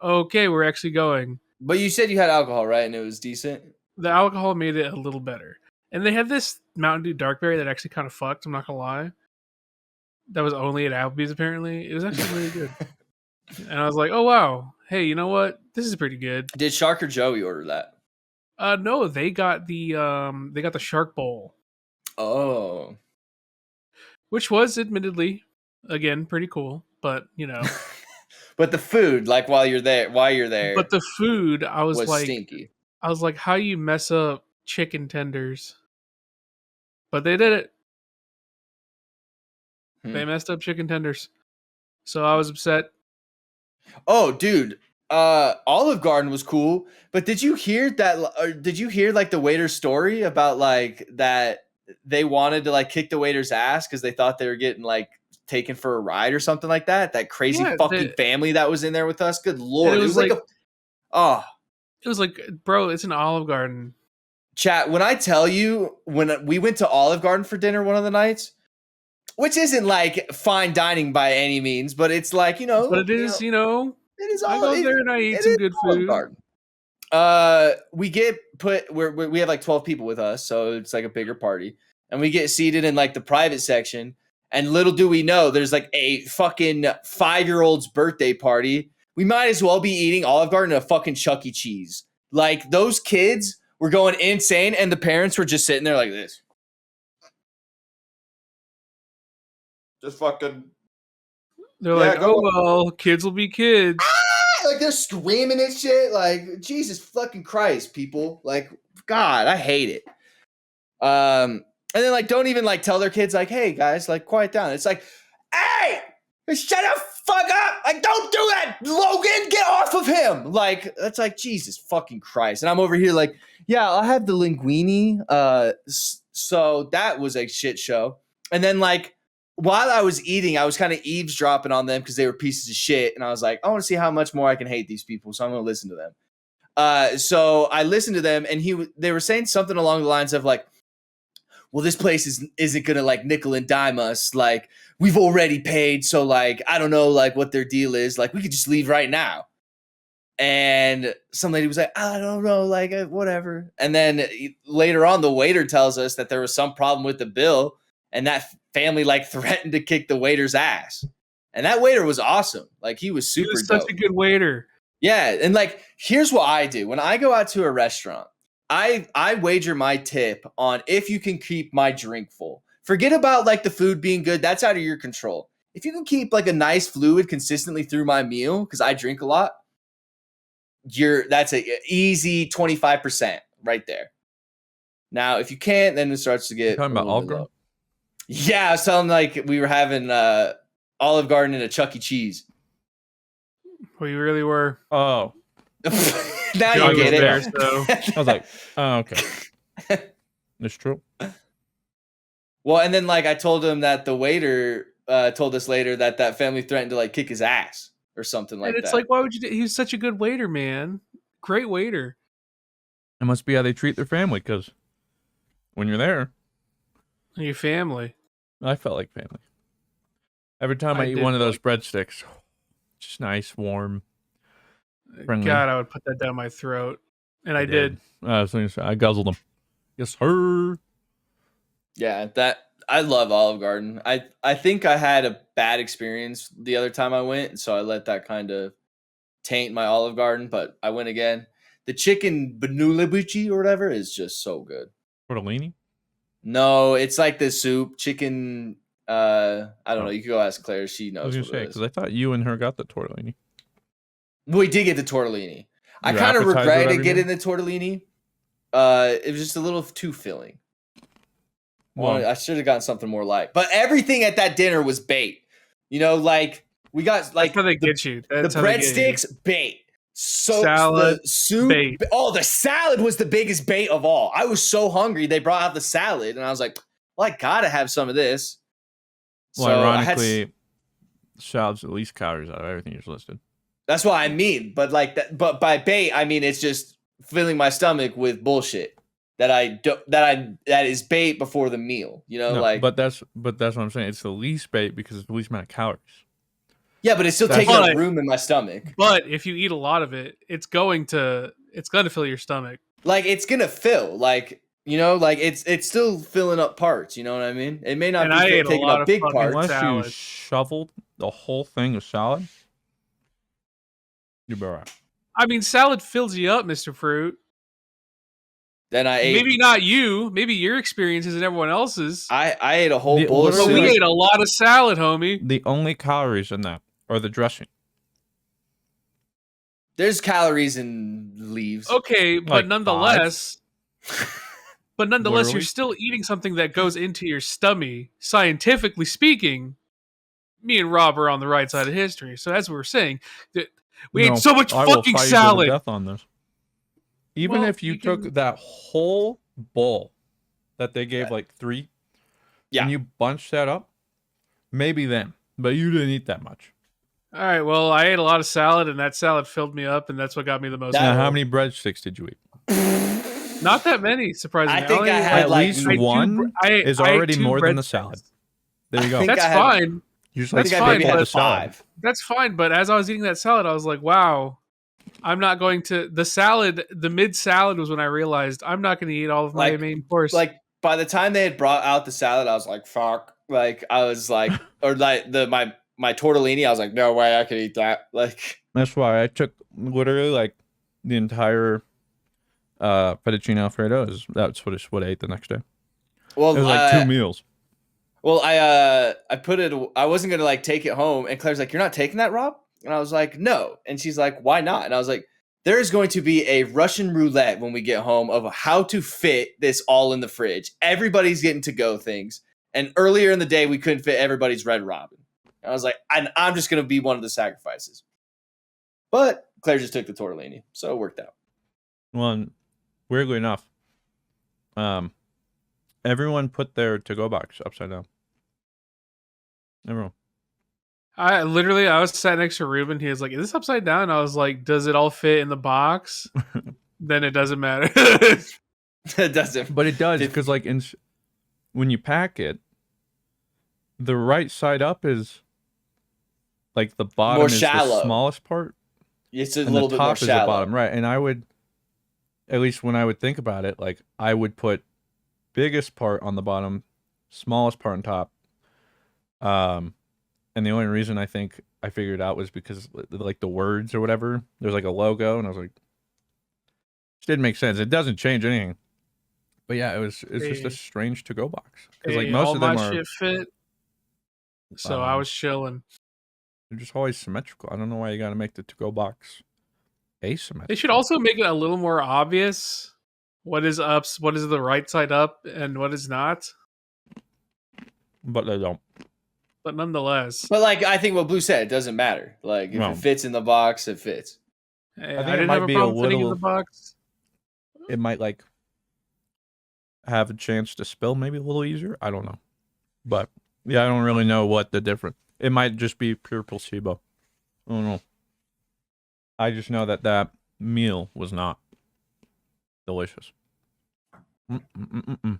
Okay, we're actually going. But you said you had alcohol, right? And it was decent? The alcohol made it a little better. And they had this Mountain Dew Darkberry that actually kind of fucked, I'm not going to lie. That was only at Applebee's, apparently. It was actually really good. And I was like, oh, wow. Hey, you know what? This is pretty good. Did Shark or Joey order that? No, they got the Shark Bowl. Oh. Which was admittedly, again, pretty cool. But, you know. But the food, like while you're there. But the food, I was like, stinky. I was like, how you mess up chicken tenders? But they did it. They messed up chicken tenders. So I was upset. Oh, dude. Olive Garden was cool, but did you hear that? Did you hear like the waiter's story about like that they wanted to like kick the waiter's ass because they thought they were getting like taken for a ride or something like that? That crazy fucking family that was in there with us. Good Lord. It was like it was like, bro, it's an Olive Garden. Chat, when I tell you, when we went to Olive Garden for dinner one of the nights, which isn't like fine dining by any means, but it's like, you know. But it is, you know. It is I go there and I eat some good food. We get we have like 12 people with us, so it's like a bigger party. And we get seated in like the private section. And little do we know, there's like a fucking 5-year-old's birthday party. We might as well be eating Olive Garden at a fucking Chuck E. Cheese. Like those kids were going insane, and the parents were just sitting there like this. Just fucking. They're like, oh, well, kids will be kids. Like they're screaming and shit. Like, Jesus fucking Christ, people. Like, God, I hate it. And then like don't even like tell their kids like, hey guys, like quiet down. It's like, hey, shut the fuck up. Like, don't do that. Logan, get off of him. Like, that's like, Jesus fucking Christ. And I'm over here like, yeah, I'll have the linguine. So that was a shit show. And then like, while I was eating, I was kind of eavesdropping on them because they were pieces of shit. And I was like, I want to see how much more I can hate these people. So I'm going to listen to them. So I listened to them, and they were saying something along the lines of like, well, this place isn't going to like nickel and dime us. Like, we've already paid. So like, I don't know like what their deal is. Like, we could just leave right now. And some lady was like, I don't know, like whatever. And then later on, the waiter tells us that there was some problem with the bill. And that family like threatened to kick the waiter's ass. And that waiter was awesome. Like he was super dope. Such a good waiter. Yeah. And like, here's what I do. When I go out to a restaurant, I wager my tip on if you can keep my drink full. Forget about like the food being good. That's out of your control. If you can keep like a nice fluid consistently through my meal, because I drink a lot, that's a easy 25% right there. Now, if you can't, then it starts to get talking about Olive Garden. Yeah, I was telling them like we were having Olive Garden and a Chuck E. Cheese. We really were. Oh. Now you get it. There, so. I was like, oh, okay. That's true. Well, and then like I told him that the waiter told us later that family threatened to like kick his ass or something like that. And it's like, why would you he's such a good waiter, man. Great waiter. It must be how they treat their family, because when you're there. Your family. I felt like family. Every time I eat one of those breadsticks, just nice, warm, friendly. God, I would put that down my throat. And I did. I guzzled them. Yes, sir. Yeah, I love Olive Garden. I think I had a bad experience the other time I went, so I let that kind of taint my Olive Garden, but I went again. the chicken benulibuchi or whatever is just so good. Tortellini? No, it's like the soup chicken. I don't Oh. know. You can go ask Claire. She I was knows gonna what say it is. because I thought you and her got the tortellini. We did get the tortellini. I Your kind of appetizer, regretted whatever you getting the tortellini. It was just a little too filling. Well, I should have gotten something more light. But everything at that dinner was bait. You know, like we got like That's how they get you. the That's how they get you. breadsticks bait. So Salad, the soup. bait. Oh, the salad was the biggest bait of all. I was so hungry. They brought out the salad, and I was like, "Well, I gotta have some of this." well, So ironically, salad's the least calories out of everything you just listed. that's what I mean. But like that. But by bait, I mean it's just filling my stomach with bullshit that is bait before the meal. You know, No, like. but that's what I'm saying. It's the least bait because it's the least amount of calories. Yeah, but it's still That's- taking up But- room in my stomach. But if you eat a lot of it, it's gonna fill your stomach. Like it's gonna fill. Like you know, like it's still filling up parts. You know what I mean? It may not And I be ate a taking lot up of big fucking parts. Unless you salad. shoveled the whole thing of salad, you'll be all right. I mean, salad fills you up, Mr. Fruit. Then I ate. Maybe not you. Maybe your experience isn't everyone else's. I ate a whole The- bowl of But we literally- soup. ate a lot of salad, homie. The only calories in that are the dressing. There's calories in leaves. Okay, but Like nonetheless, you're Literally. still eating something that goes into your stomach. Scientifically speaking, me and Rob are on the right side of history. So as we were saying, that we No, ate so much I will fucking fight you to the salad. death on this. Even Well, if you you took can- that whole bowl that they gave like 3, Yeah. and you bunched that up, maybe then. But you didn't eat that much. All right, well, I ate a lot of salad, and that salad filled me up, and that's what got me the most. That- Now, full. how many breadsticks did you eat? Not that many, surprisingly. I think only I had At like least I ate two one br- I ate- is I ate already 2 more than the breadsticks. salad. There you go. think That's I had- fine. You just I like think I fine, maybe but had the salad. 5. That's fine. But as I was eating that salad, I was like, wow, I'm not going to. The salad, the mid salad was when I realized I'm not going to eat all of my Like- main course. Like by the time they had brought out the salad, I was like, "Fuck!" Like I was like, or like my tortellini. I was like, "No way, I could eat that!" Like That's why I took literally like the entire fettuccine alfredo. That's what I ate the next day. well, It was like 2 meals. Well, I put it. I wasn't gonna like take it home, and Claire's like, "You're not taking that, Rob?" And I was like, "No." And she's like, "Why not?" And I was like, "There is going to be a Russian roulette when we get home of how to fit this all in the fridge. Everybody's getting to go things, and earlier in the day we couldn't fit everybody's Red Robin." And I was like, "I'm just gonna be one of the sacrifices." But Claire just took the tortellini, so it worked out. Well, and weirdly enough, everyone put their to-go box upside down. Everyone. I was sat next to Ruben. He was like, "Is this upside down?" I was like, "Does it all fit in the box?" Then it doesn't matter. It doesn't. But it does Did- because like when you pack it, the right side up is like the bottom is shallow. the smallest part, It's a and little the bit more top is the shallow. bottom, right? And I would, at least when I would think about it, like I would put biggest part on the bottom, smallest part on top. And the only reason I think I figured out was because like the words or whatever, there's like a logo, and I was like, it didn't make sense. It doesn't change anything. But yeah, it's just a strange to-go box because like Hey, most all of them my are shit fit. So I was chilling. they're just always symmetrical. I don't know why you got to make the to-go box asymmetrical. They should also make it a little more obvious what is what is the right side up, and what is not. But they don't. But nonetheless, But like I think what Blue said, it doesn't matter. Like if No. it fits in the box, it fits. hey, think I it didn't might have a be a problem fitting in little- the box. It might like have a chance to spill maybe a little easier. I don't know. But yeah, I don't really know what the difference. It might just be pure placebo. I don't know. I just know that meal was not delicious. Mm-mm-mm-mm.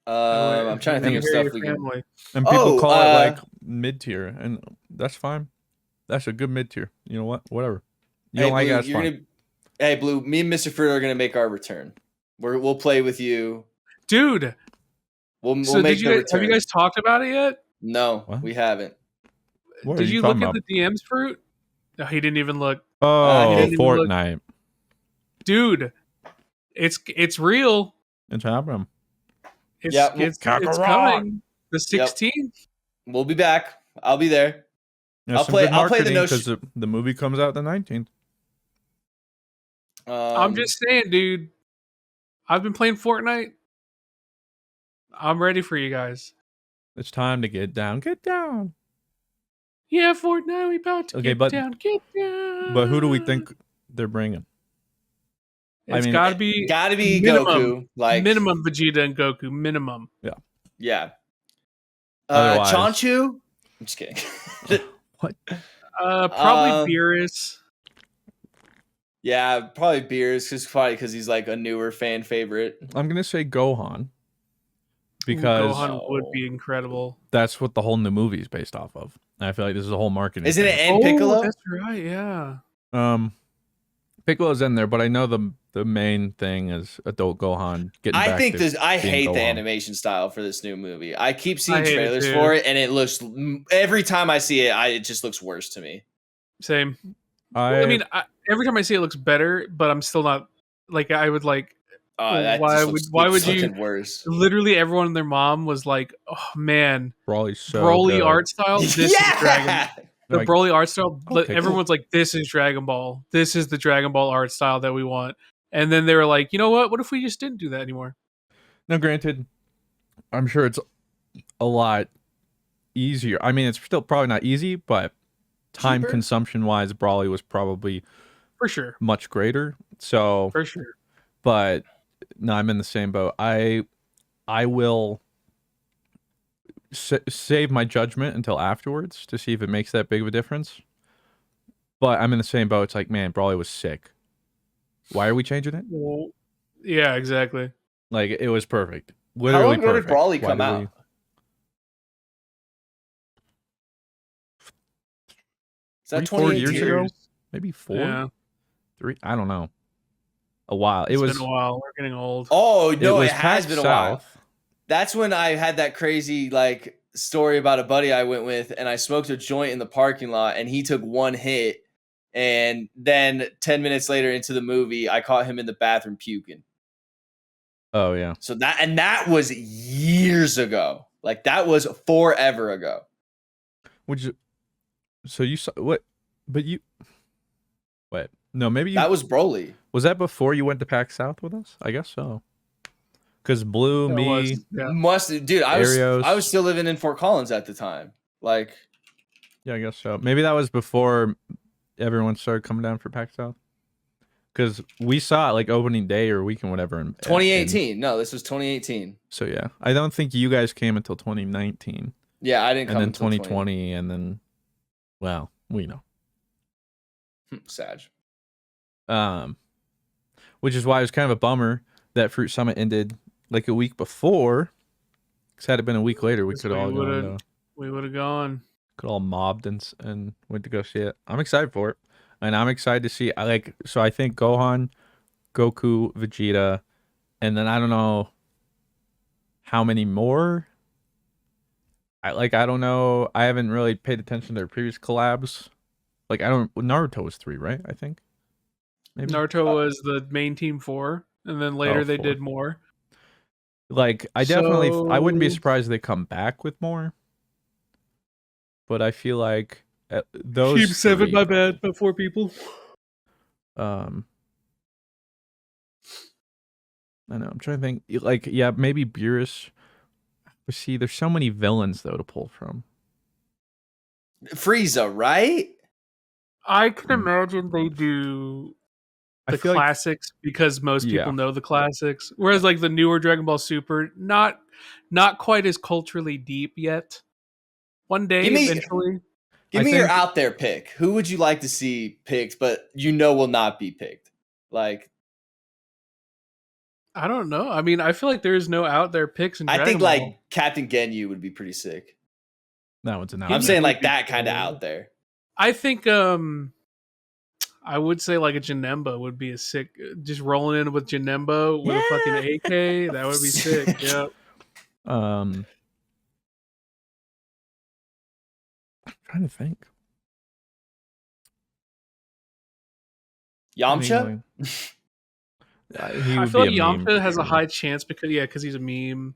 I'm trying to think of Hear your stuff we can. family. And people Oh, call it like mid tier, and that's fine. That's a good mid tier. You know what? Whatever. You don't like Blue, it, that's you're fine. gonna, hey, Blue, me and Mr. Fruit are gonna make our return. We'll play with you. Dude, We'll so make did the you return. have you guys talked about it yet? No, What? we haven't. What are Did you talking look about? at the DMs, Fruit? No, he didn't even look. Oh, he didn't even look- Fortnite. dude, it's real. It's happening. It's coming. The 16th. We'll be back. I'll be there. That's I'll play the marketing no because the movie comes out the 19th. I'm just saying, dude. I've been playing Fortnite. I'm ready for you guys. It's time to get down. Get down. Yeah, Fortnite, we about to get down. Get down. But who do we think they're bringing? It's gotta be minimum, Goku. Like minimum Vegeta and Goku. Minimum. Yeah. Otherwise, Chanchu? I'm just kidding. What? Probably Beerus. Yeah, probably Beerus, because he's like a newer fan favorite. I'm gonna say Gohan because Gohan would be incredible. That's what the whole new movie is based off of. And I feel like this is a whole marketing. Isn't thing. it and Piccolo? That's right. Yeah. Piccolo's in there, but I know the main thing is adult Gohan getting. I hate Gohan. the animation style for this new movie. I keep seeing hate trailers it for it, and it looks every time I see it, it just looks worse to me. Same. I mean, every time I see it, looks better, but I'm still not like I would like. Why would you? Worse. Literally, everyone and their mom was like, "Oh man, Broly's so Broly good. art style. This is Dragon." The Like, Broly art style. okay, everyone's like, "This is Dragon Ball. This is the Dragon Ball art style that we want." And then they were like, "You know what? What if we just didn't do that anymore?" Now, granted, I'm sure it's a lot easier. I mean, it's still probably not easy, but time consumption wise, Broly was probably for sure much greater. So for sure. But no, I'm in the same boat. I will save my judgment until afterwards to see if it makes that big of a difference. But I'm in the same boat. It's like, man, Broly was sick. Why are we changing it? Well, yeah, exactly. Like, it was perfect. Literally How long perfect. did Broly come out? Is that 4 years ago? Maybe 4? Yeah. 3? I don't know. A while. It's been a while. We're getting old. Oh, no, it has been a while. South. That's when I had that crazy like story about a buddy I went with, and I smoked a joint in the parking lot, and he took one hit, and then 10 minutes later into the movie, I caught him in the bathroom puking. Oh yeah. So that was years ago. Like that was forever ago. So you saw what? But you. Wait. No, maybe that was Broly. Was that before you went to PAX South with us? I guess so. Because Blue, dude. I was still living in Fort Collins at the time. Like, yeah, I guess so. Maybe that was before everyone started coming down for PAX South. Because we saw it like opening day or weekend, whatever. 2018. No, this was 2018. So yeah, I don't think you guys came until 2019. Yeah, I didn't come until 2020, and then, well, we know. Sad. Which is why it was kind of a bummer that Fruit Summit ended like a week before. Because had it been a week later, we could all gone. We would have gone. Could all mobbed and went to go see it. I'm excited for it, and I'm excited to see. So I think Gohan, Goku, Vegeta, and then I don't know how many more. I don't know. I haven't really paid attention to their previous collabs. Like Naruto was 3, right? I think. Maybe. Naruto was the main team 4, and then later they did more. Like I wouldn't be surprised if they come back with more. But I feel like those Team 7, my bad, but 4 people. I know. I'm trying to think. Like, yeah, maybe Beerus. But see, there's so many villains though to pull from. Frieza, right? I can imagine they do the classics because most people know the classics. Whereas like the newer Dragon Ball Super, not quite as culturally deep yet. One day, eventually. Give me your out there pick. Who would you like to see picked, but will not be picked? Like, I don't know. I mean, I feel like there's no out there picks in Dragon I think Ball. like Captain Ginyu would be pretty sick. That one's an out. I'm saying like that kind of out there. I think I would say like a Janemba would be a sick. Just rolling in with Janemba with a fucking AK, that would be sick. Yeah. I'm trying to think. Yamcha? He I would feel be like a meme. Yamcha has a high chance because he's a meme.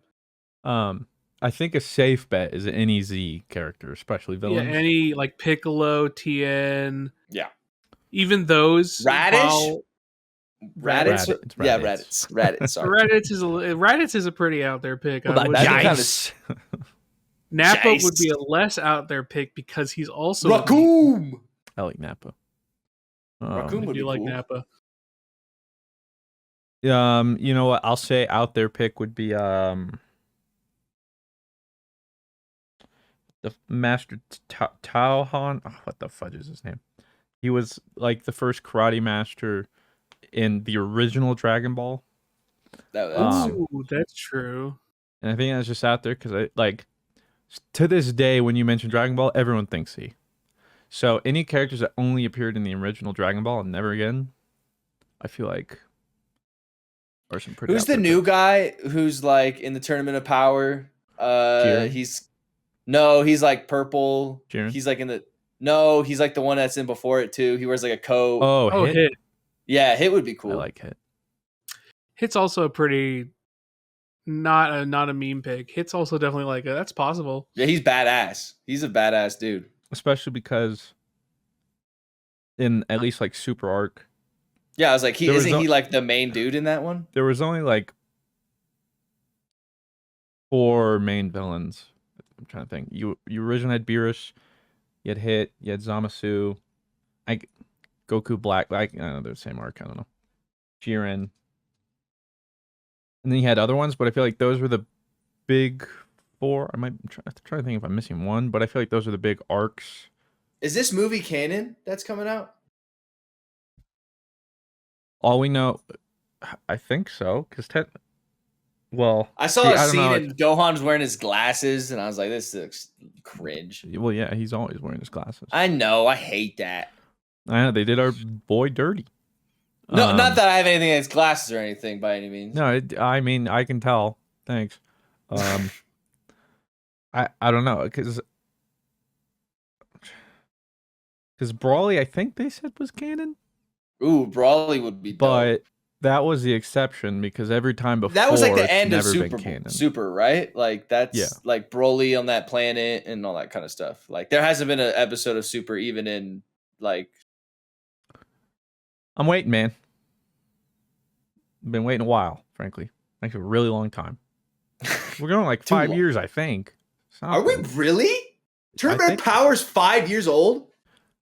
I think a safe bet is any Z character, especially villains. Yeah, any like Piccolo, Tien, Yeah. even those. Radish? Raditz. It's Yeah, Raditz. Raditz. Sorry. Raditz is a pretty out there pick. What I about would that'd be say. kinda Guise? Nappa Jace. would be a less out there pick because he's also a meme. Raccoon. I like Nappa. Raccoon I would do be like cool. Nappa. You know what? I'll say out there pick would be the Master Tao Han. Oh, what the fudge is his name? He was like the first karate master in the original Dragon Ball, That's Ooh, that's true. and I think that's just out there because I like to this day when you mention Dragon Ball, everyone thinks he. So any characters that only appeared in the original Dragon Ball and never again, I feel like are some pretty. Who's out the there new picks. guy who's like in the Tournament of Power? Jiren? He's like purple. Jiren? He's like he's like the one that's in before it too. He wears like a coat. Oh, Hit. Hit. Yeah, Hit would be I cool. like Hit. Hit's also a pretty not a meme pick. Hit's also definitely like that's possible. Yeah, he's badass. He's a badass dude. Especially because in at least like Super Arc, Yeah, I was like, There was isn't no- he like the main dude in that one? there was only like 4 main villains. I'm trying to think. You originally had Beerus, you had Hit, you had Zamasu, Goku Black. Like I don't know, they're the same arc. I don't know. Jiren, and then you had other ones, but I feel like those were the big 4. I might try to think if I'm missing one, but I feel like those are the big arcs. Is this movie canon that's coming out? All we know, I think so, because well, I saw see, a I don't scene know. and Gohan's wearing his glasses, and I was like, this looks cringe. Well, yeah, he's always wearing his glasses. I know, I hate that. I know they did our boy dirty. No, not that I have anything against glasses or anything by any means. No, I mean I can tell. Thanks. I don't know because Brawly I think they said was canon, Ooh, Brawly would be dope. but that was the exception because every time before That was like the it's end of never been canon. Super, right? Like that's Yeah. like Broly on that planet and all that kind of stuff. Like there hasn't been an episode of Super even in like I'm waiting, man. Been waiting a while, frankly. Like a really long time. We're going like Too 5 long. years, I think. Are we Something. really? Tournament think- of Power's 5 years old?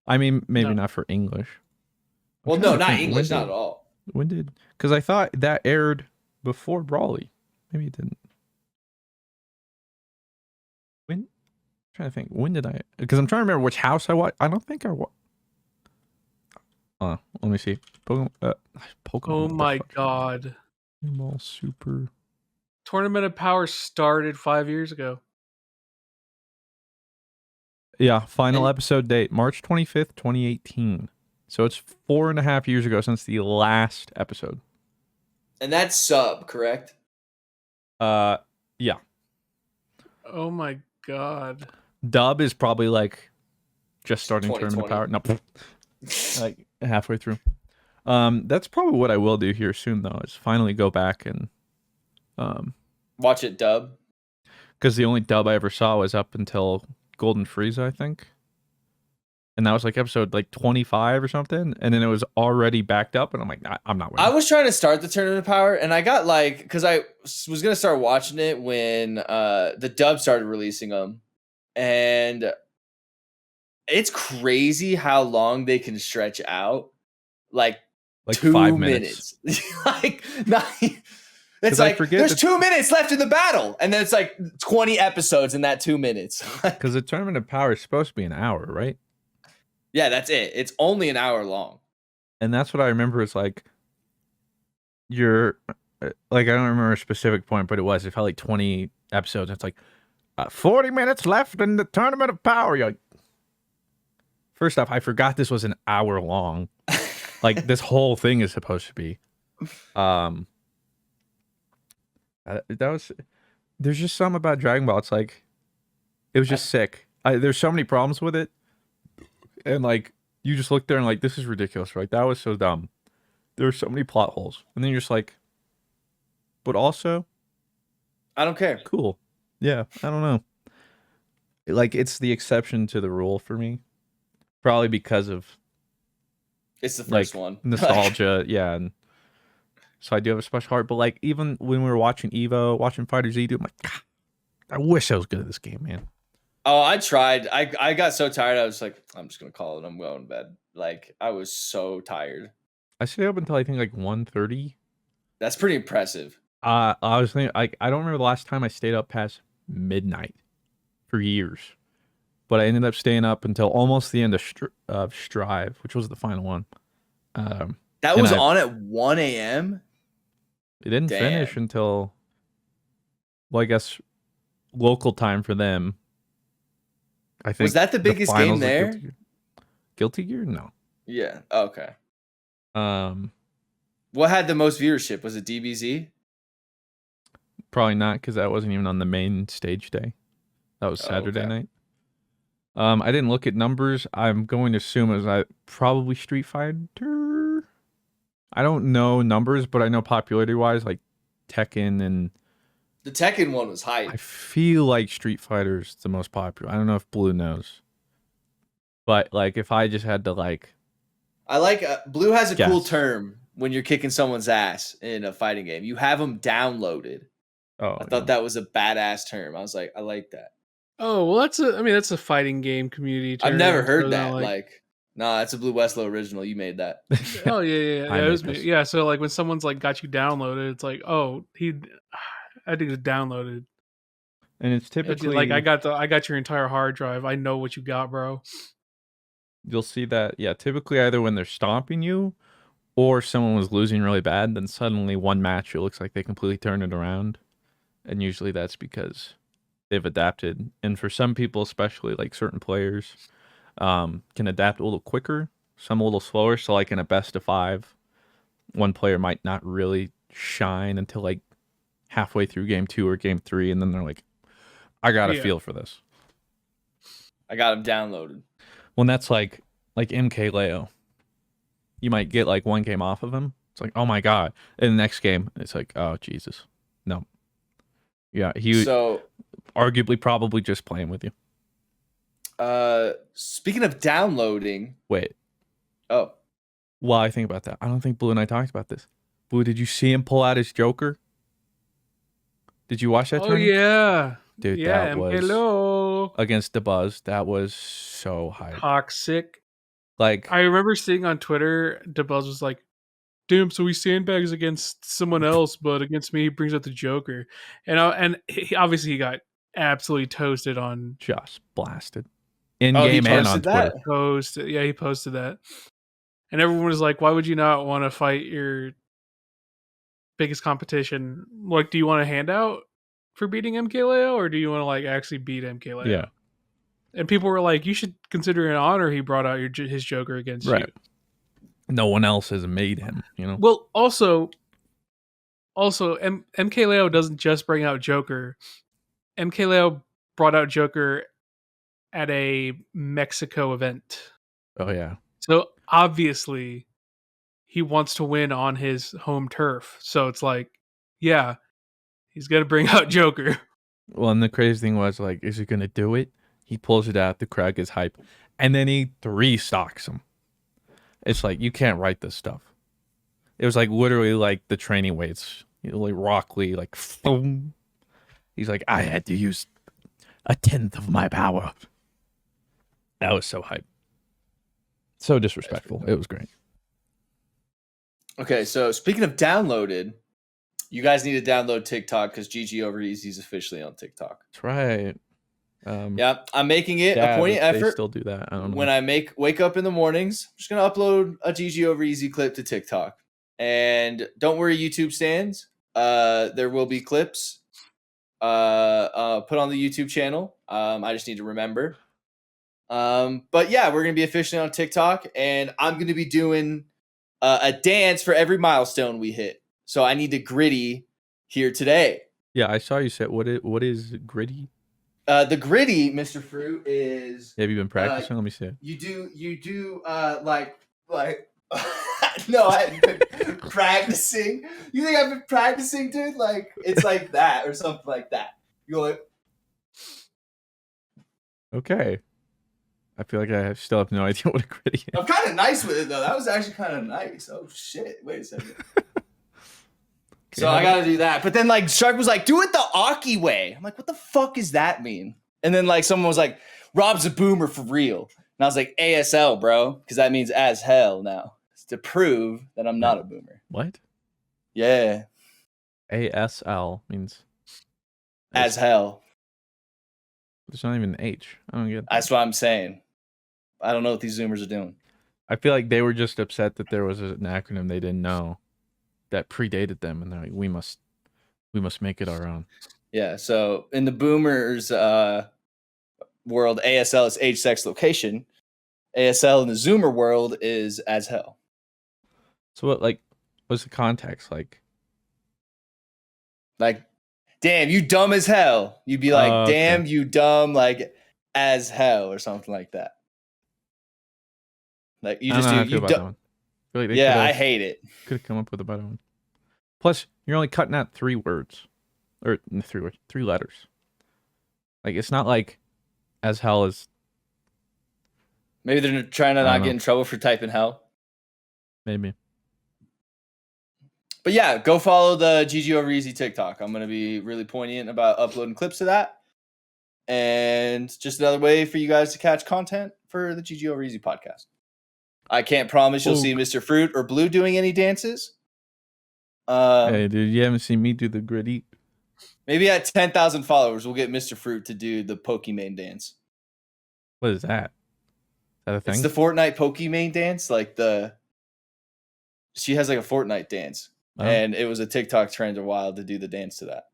I mean, maybe No. not for English. I'm Well, trying no, to not think, English, when not did- at all. When did? Because I thought that aired before Brawly. Maybe it didn't. When? I'm trying to think. When did I? Because I'm trying to remember which house I watched. I don't think I watched. Let me see. Pokemon. Pokemon. Oh what the my fuck? god. Ball Super. Tournament of Power started 5 years ago. Yeah, final And- episode date March 25th, 2018. So it's 4.5 years ago since the last episode. And that's sub, correct? Yeah. Oh my god. Dub is probably like just starting Tournament of 2020. Power. No, like halfway through. That's probably what I will do here soon though, is finally go back and Watch it dub. because the only dub I ever saw was up until Golden Frieza, I think. And that was like episode like 25 or something, and then it was already backed up, and I'm like, I'm not I waiting. was trying to start the Tournament of Power, and I got like, because I was going to start watching it when the dub started releasing them. And it's crazy how long they can stretch out. Like 2 5 minutes. Like, not, 'Cause it's I like, forget there's that- 2 minutes left in the battle. And then it's like 20 episodes in that 2 minutes. Because the Tournament of Power is supposed to be an hour, right? Yeah, that's it. It's only an hour long. And that's what I remember is like you're like, I don't remember a specific point, but it felt like 20 episodes. It's like 40 minutes left in the Tournament of Power. You're like, first off, I forgot this was an hour long. Like this whole thing is supposed to be. There's just something about Dragon Ball. It's like, it was just sick. There's so many problems with it. And like, you just look there and like, this is ridiculous, right? That was so dumb. There are so many plot holes, and then you're just like, but also I don't care. cool. Yeah, I don't know. Like it's the exception to the rule for me, probably because of It's the like first one. nostalgia. Yeah, and so I do have a special heart. But like even when we were watching Evo, watching Fighter Z, dude, I'm like, God, I wish I was good at this game, man. Oh, I tried. I got so tired. I was like, I'm just gonna call it. I'm going to bed. Like I was so tired. I stayed up until I think like 1:30. That's pretty impressive. I was thinking, I don't remember the last time I stayed up past midnight for years, but I ended up staying up until almost the end of Strive, which was the final one. That and was I- on at 1 a.m. It didn't finish Damn. until, well, I guess local time for them. I think Was that the biggest game finals of there? Guilty Gear? No. Yeah. Okay. Um, What had the most viewership? Was it DBZ? Probably not because that wasn't even on the main stage day. That was Saturday okay. night. I didn't look at numbers. I'm going to assume it was probably Street Fighter. I don't know numbers, but I know popularity wise, like Tekken, and The Tekken one was I hype. feel like Street Fighter's the most popular. I don't know if Blue knows, but like if I just had to like, I like Blue has a cool Yes. term when you're kicking someone's ass in a fighting game. You have them downloaded. oh, I thought that was a badass term. I was like, I like that. Oh well, that's a fighting game community term. I've never so heard then, that. Like, nah, that's a BlueWestlo original. You made that. oh yeah, I it made was me. this. Yeah, so like when someone's like got you downloaded, it's like, oh, I think it's downloaded. And it's It's typically like I got your entire hard drive. I know what you got, bro. you'll see that, yeah, typically either when they're stomping you or someone was losing really bad, then suddenly one match it looks like they completely turned it around. And usually that's because they've adapted. And for some people, especially like certain players, can adapt a little quicker, some a little slower. So like in a best of 5, one player might not really shine until like halfway through game 2 or game 3, and then they're like, I got a Yeah. feel for this. I got them downloaded. When that's like MK Leo, you might get like one game off of him. It's like, oh my god. And the next game, it's like, oh Jesus, no. Yeah, he So, arguably probably just playing with you. speaking of downloading, Wait, oh, while I think about that, I don't think Blue and I talked about this. Blue, did you see him pull out his Joker? Did you watch that? Oh Tony? yeah, Dude, yeah. that was Hello, against the Buzz. That was so hype. toxic. Like, I remember seeing on Twitter, DeBuzz was like, "Damn, so he sandbags against someone else, but against me, he brings out the Joker." And obviously he got absolutely toasted on just blasted in he game and on posted that? Twitter. post. Yeah, he posted that, and everyone was like, "Why would you not want to fight your biggest competition? Like, do you want a handout for beating MKLeo, or do you want to like actually beat MKLeo?" Yeah, And people were like, "You should consider it an honor he brought out his Joker against right. you." No one else has made him. You know. Well, also, MKLeo doesn't just bring out Joker. MKLeo brought out Joker at a Mexico event. Oh yeah. So obviously he wants to win on his home turf. So it's like, yeah, he's gonna bring out Joker. Well, and the crazy thing was, like, is he gonna do it? He pulls it out. The crowd gets hype, and then he 3-stocks him. It's like you can't write this stuff. It was like literally like the training weights. You know, like Rock Lee, like boom. He's like, I had to use 1/10 of my power. That was so hype. So disrespectful. It was great. Okay, so speaking of downloaded, you guys need to download TikTok because GG Over Easy is officially on TikTok. That's right. Yeah, I'm making it yeah, a poignant they effort. still do that. I don't know. When I wake up in the mornings, I'm just gonna upload a GG Over Easy clip to TikTok. And don't worry, YouTube stands. There will be clips put on the YouTube channel. I just need to remember. But yeah, we're gonna be officially on TikTok, and I'm gonna be doing a dance for every milestone we hit. So I need to gritty here today. Yeah, I saw you said what is gritty? The gritty, Mr. Fruit, is Have you been practicing? Let me see it. you do like No, I hadn't been practicing. You think I've been practicing, dude? Like, it's like that or something like that. You go like, Okay. I feel like I still have no idea what a gritty is. I'm kind of nice with it, though. That was actually kind of nice. Oh, shit. Wait a second. So I got to do that. But then, like, Shark was like, do it the Aki way. I'm like, what the fuck does that mean? And then, like, someone was like, Rob's a boomer for real. And I was like, ASL, bro. Because that means as hell now. It's to prove that I'm not a boomer. What? Yeah. ASL means As hell. There's not even an H. I don't get that. That's what I'm saying. I don't know what these Zoomers are doing. I feel like they were just upset that there was an acronym they didn't know that predated them, and they're like, we must make it our own. Yeah, so in the boomers world, ASL is age, sex, location. ASL in the Zoomer world is as hell. So what's the context like? Like, damn, you dumb as hell. You'd be like, okay. damn, you dumb, like, as hell, or something like that. Like, you just do. You dumb. Like yeah, I hate it. Could have come up with a better one. Plus, you're only cutting out 3 words. Or 3 words, 3 letters. Like, it's not like as hell as. Maybe they're trying to not get in trouble for typing hell. Maybe. But yeah, go follow the GG Over Easy TikTok. I'm going to be really poignant about uploading clips to that. And just another way for you guys to catch content for the GG Over Easy podcast. I can't promise you'll see Mr. Fruit or Blue doing any dances. Hey, dude, you haven't seen me do the gritty. Maybe at 10,000 followers, we'll get Mr. Fruit to do the Pokemon dance. What is that? Is that a thing? It's the Fortnite Pokemon dance. She has like a Fortnite dance. Oh. And it was a TikTok trend a while to do the dance to that.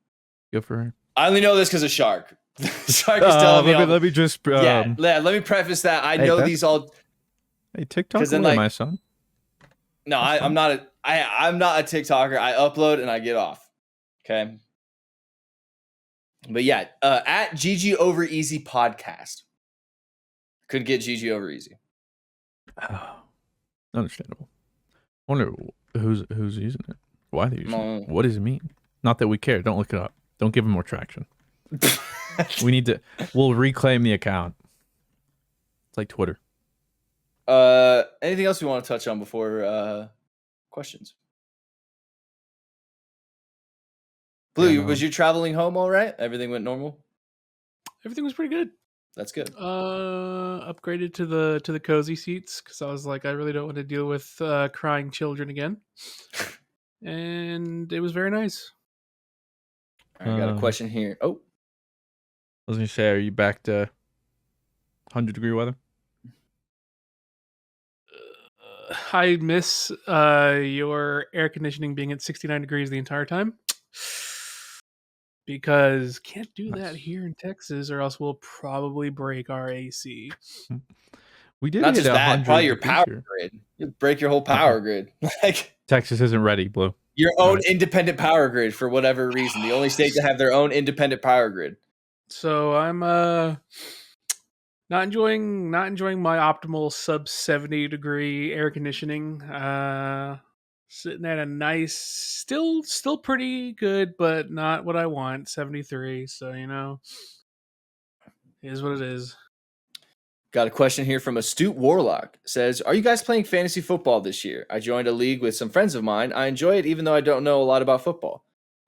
Good for her. I only know this because of Shark. Shark is telling me. Let me just. Yeah, let me preface that. I know these all. Hey, TikTok is my son. No, I'm not I'm not a TikToker. I upload and I get off. Okay. But yeah, at GG Over Easy podcast. Could get GG Over Easy. Oh, understandable. I wonder who's using it. Why are they using it? What does it mean? Not that we care. Don't look it up. Don't give them more traction. We'll reclaim the account. It's like Twitter. Anything else we want to touch on before questions? Blue, was you traveling home all right? Everything went normal? Everything was pretty good. That's good. Upgraded to the cozy seats because I was like, I really don't want to deal with crying children again. And it was very nice. I got a question here. Oh. I was going to say, are you back to 100-degree weather? I miss your air conditioning being at 69 degrees the entire time. Because can't do that here in Texas, or else we'll probably break our AC. We did not just that, probably your power grid. You break your whole power grid. Like Texas isn't ready, Blue. Your own independent power grid for whatever reason. The only state to have their own independent power grid. So I'm not enjoying my optimal sub 70 degree air conditioning. Sitting at a nice, still pretty good, but not what I want, 73. So, it is what it is. Got a question here from Astute Warlock. Says, are you guys playing fantasy football this year? I joined a league with some friends of mine. I enjoy it even though I don't know a lot about football.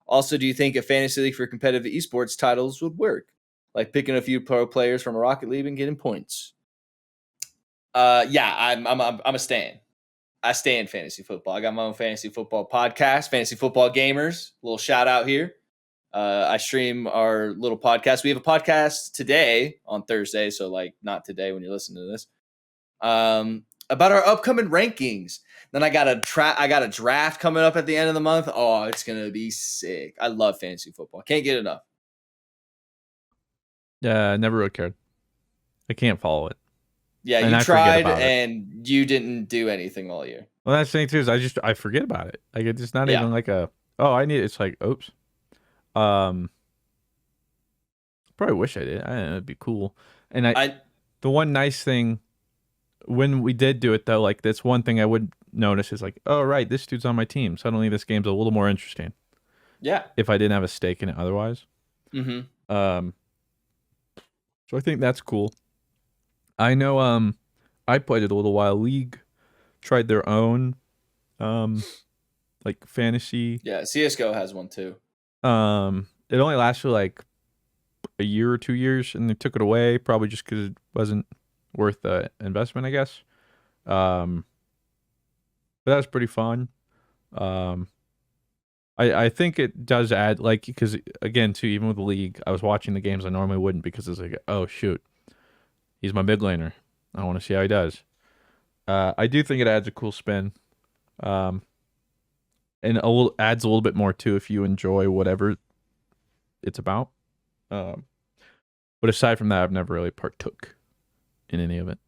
Also, do you think a fantasy league for competitive esports titles would work? Like picking a few pro players from a Rocket League and getting points. Yeah, I'm a stan. I stay in fantasy football. I got my own fantasy football podcast, Fantasy Football Gamers. A little shout out here. I stream our little podcast. We have a podcast today on Thursday, so like not today when you're listening to this. About our upcoming rankings. Then I got a draft coming up at the end of the month. Oh, it's gonna be sick. I love fantasy football. Can't get enough. Yeah, I never really cared. I can't follow it. Yeah, and you tried and you didn't do anything all year. Well, that's the thing too, is I forget about it. Like it's not even like it's like, oops. Probably wish I did. I don't know, it'd be cool. And the one nice thing when we did do it though, like that's one thing I would notice is like, oh right, this dude's on my team. Suddenly this game's a little more interesting. Yeah. If I didn't have a stake in it otherwise. Mm-hmm. So I think that's cool. I know I played it a little while. League tried their own like fantasy. Yeah, CS:GO has one too. It only lasted like a year or 2 years, and they took it away probably just because it wasn't worth the investment, I guess. But that was pretty fun. I think it does add, like, because again too, even with the league, I was watching the games I normally wouldn't because it's like, oh shoot, he's my mid laner. I want to see how he does. I do think it adds a cool spin. And adds a little bit more too if you enjoy whatever it's about. But aside from that, I've never really partook in any of it.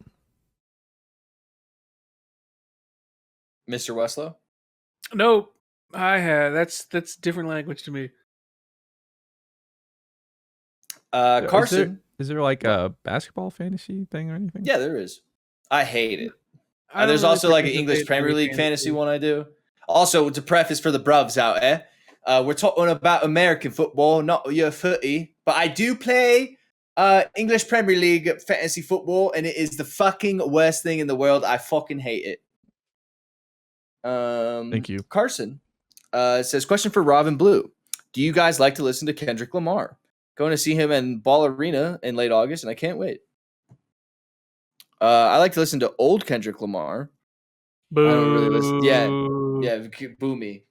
Mr. Westlow? Nope. I have. That's different language to me. Carson. Is there like a basketball fantasy thing or anything? Yeah, there is. I hate it. I And don't there's really also like an participate English in Premier any League fantasy one I do. Also, to preface for the bruvs out there, we're talking about American football, not your footy. But I do play English Premier League fantasy football, and it is the fucking worst thing in the world. I fucking hate it. Thank you. Carson says, question for Rob and Blue. Do you guys like to listen to Kendrick Lamar? Going to see him in Ball Arena in late August, and I can't wait. I like to listen to old Kendrick Lamar. Boo. I don't really listen. Yeah, boo me.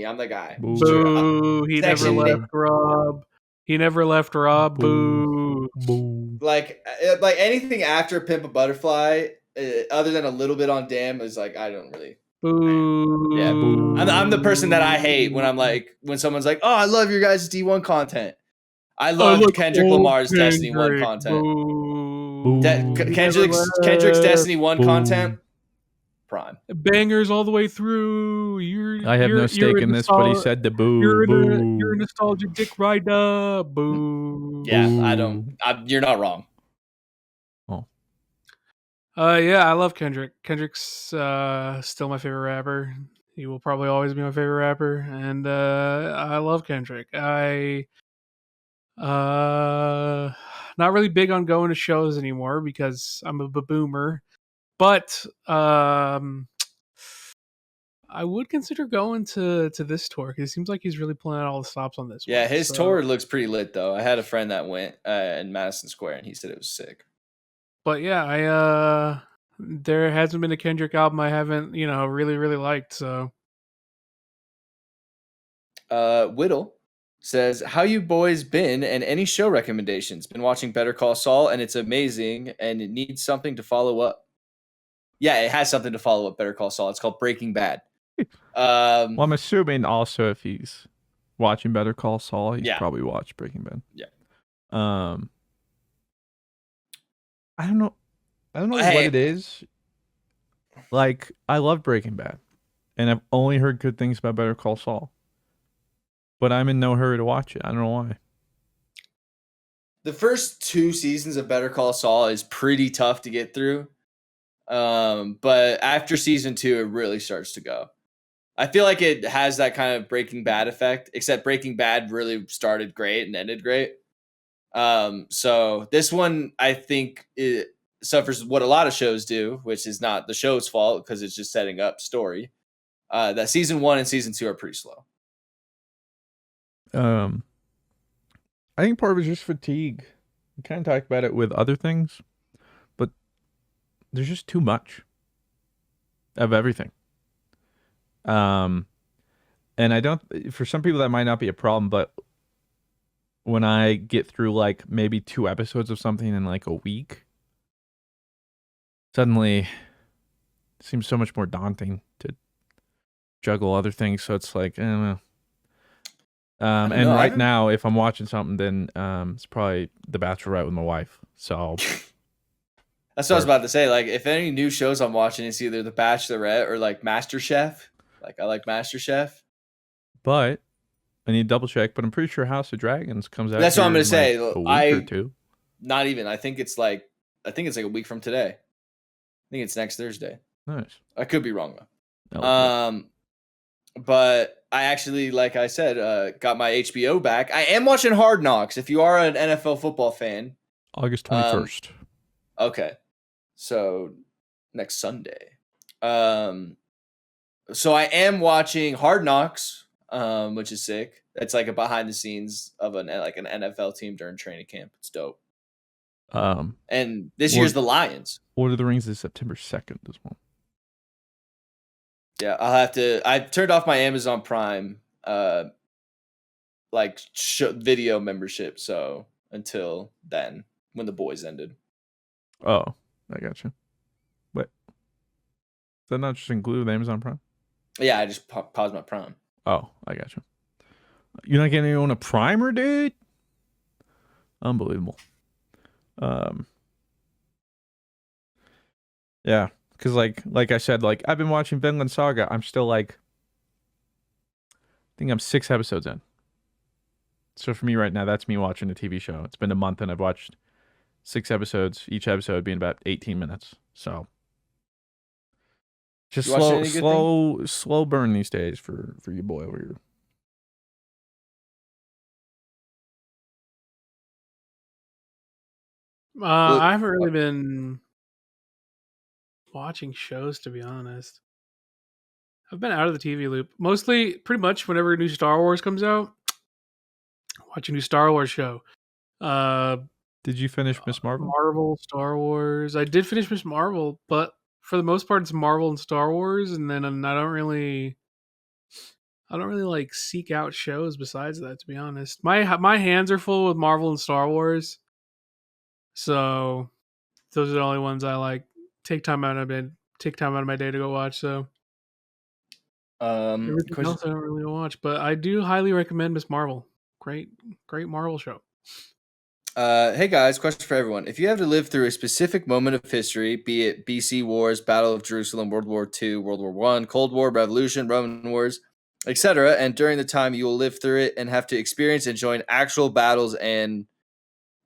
I'm the guy. Boo. Boo. He never Section- left Rob. He never left Rob. Boo. Boo. Like anything after Pimp a Butterfly, other than a little bit on Damn, is like I don't really. Boo. Yeah, boo. I'm the person that I hate when someone's like, "Oh, I love your guys' D1 content." I love Kendrick Lamar's Destiny 1 content. Boo. Kendrick's Destiny 1 content. Prime. Bangers all the way through. I have no stake in this, but he said the boo. You're a nostalgic dick rider. Boo. Yeah, you're not wrong. Oh. Yeah, I love Kendrick. Kendrick's still my favorite rapper. He will probably always be my favorite rapper, and I love Kendrick. Not really big on going to shows anymore because I'm a boomer, but I would consider going to this tour because it seems like he's really pulling out all the stops on this. Yeah, his tour looks pretty lit though. I had a friend that went in Madison Square, and he said it was sick. But yeah, there hasn't been a Kendrick album I haven't really liked. So, Whittle says, how you boys been and any show recommendations? Been watching Better Call Saul and it's amazing and it needs something to follow up. Yeah, it has something to follow up Better Call Saul. It's called Breaking Bad. Well, I'm assuming also if he's watching Better Call Saul, he's probably watched Breaking Bad. Yeah. I don't know what it is. Like, I love Breaking Bad, and I've only heard good things about Better Call Saul. But I'm in no hurry to watch it. I don't know why. The first 2 seasons of Better Call Saul is pretty tough to get through. But after season 2, it really starts to go. I feel like it has that kind of Breaking Bad effect, except Breaking Bad really started great and ended great. So this one, I think, it suffers what a lot of shows do, which is not the show's fault because it's just setting up story. That season 1 and season 2 are pretty slow. I think part of it is just fatigue. We kind of talked about it with other things, but there's just too much of everything. And I don't, for some people that might not be a problem, but when I get through like maybe 2 episodes of something in like a week, suddenly it seems so much more daunting to juggle other things. So it's like, I don't know. And right now, if I'm watching something, then it's probably The Bachelorette with my wife. So that's what I was about to say. Like, if any new shows I'm watching, it's either The Bachelorette or like MasterChef. Like, I like MasterChef. But I need to double check. But I'm pretty sure House of Dragons comes out. That's what I'm gonna say. A week or 2. Not even. I think it's like a week from today. I think it's next Thursday. Nice. I could be wrong though. Oh, But I actually, like I said, got my HBO back. I am watching Hard Knocks. If you are an NFL football fan, August 21st. okay, so next Sunday. So I am watching Hard Knocks, which is sick. It's like a behind the scenes of an NFL team during training camp. It's dope. And this year's the Lions. Lord of the Rings is September 2nd as well. Yeah, I turned off my Amazon Prime video membership, so until then, when the boys ended. Oh, I got you. Wait, does that not just include Amazon Prime? Yeah, I just paused my Prime. Oh, I got you. You're not getting on a primer, dude? Unbelievable. Yeah, because like I said, like I've been watching Vinland Saga. I'm still like, I think I'm 6 episodes in. So for me right now, that's me watching a TV show. It's been a month and I've watched 6 episodes. Each episode being about 18 minutes. So just slow burn these days for your boy over here. I haven't really been watching shows, to be honest. I've been out of the TV loop. Mostly, pretty much, whenever a new Star Wars comes out, watch a new Star Wars show. Did you finish Miss Marvel? Marvel, Star Wars. I did finish Miss Marvel, but for the most part, it's Marvel and Star Wars, and then I don't really like seek out shows besides that. To be honest, my hands are full with Marvel and Star Wars, so those are the only ones I like. Take time out of my day to go watch. So everything else I don't really watch, but I do highly recommend Miss Marvel. Great Marvel show. Hey guys, question for everyone. If you have to live through a specific moment of history, be it BC Wars, Battle of Jerusalem, World War II, World War I, Cold War, Revolution, Roman Wars, etc., and during the time you will live through it and have to experience and join actual battles and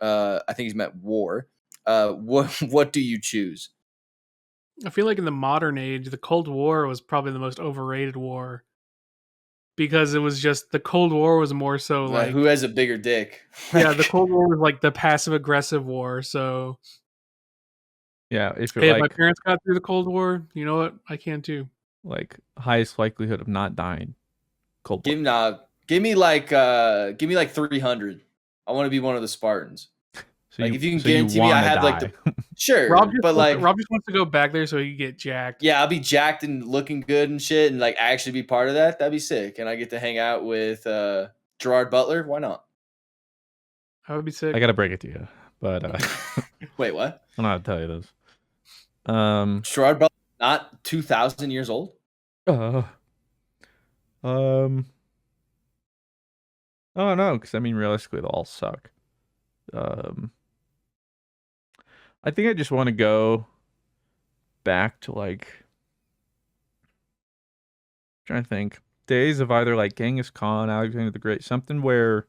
I think he's meant war, what do you choose? I feel like in the modern age, the Cold War was probably the most overrated war. Because it was just the Cold War was more so like who has a bigger dick? Yeah, the Cold War was like the passive aggressive war. So yeah, if my parents got through the Cold War, you know what? I can too. Like highest likelihood of not dying. Cold War. Give me like 300. I want to be one of the Spartans. So if you can guarantee me I have die. Sure, Rob just wants to go back there so he can get jacked. Yeah, I'll be jacked and looking good and shit, and like actually be part of that. That'd be sick, and I get to hang out with Gerard Butler. Why not? That would be sick. I gotta break it to you, but wait, what? I don't know how to tell you this. Gerard Butler, not 2,000 years old. I don't know, because I mean, realistically, they'll all suck. I think I just want to go back to like, trying to think, days of either like Genghis Khan, Alexander the Great, something where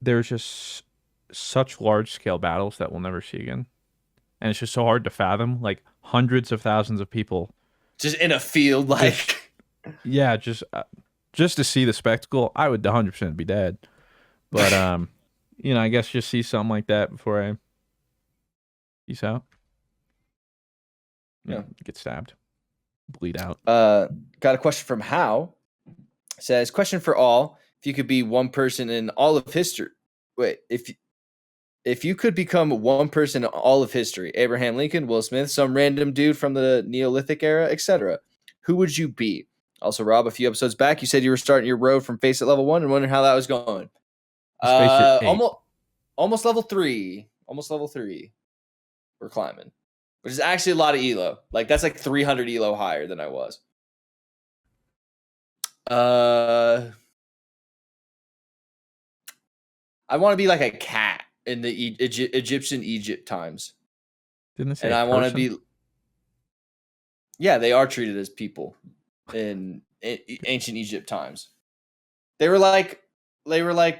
there's just such large scale battles that we'll never see again, and it's just so hard to fathom, like hundreds of thousands of people just in a field, like just to see the spectacle. I would 100% be dead, but I guess just see something like that before I peace out. Yeah, get stabbed, bleed out. Got a question from How. It says, question for all: if you could be one person in all of history, if you could become one person in all of history, Abraham Lincoln, Will Smith, some random dude from the Neolithic era, etc., who would you be? Also, Rob, a few episodes back, you said you were starting your road from face at level 1 and wondering how that was going. Almost level 3. Almost level 3. We're climbing, which is actually a lot of elo. Like that's like 300 elo higher than I was. I want to be like a cat in the Egyptian Egypt times. Didn't they say? And I want to be. Yeah, they are treated as people in ancient Egypt times. They were like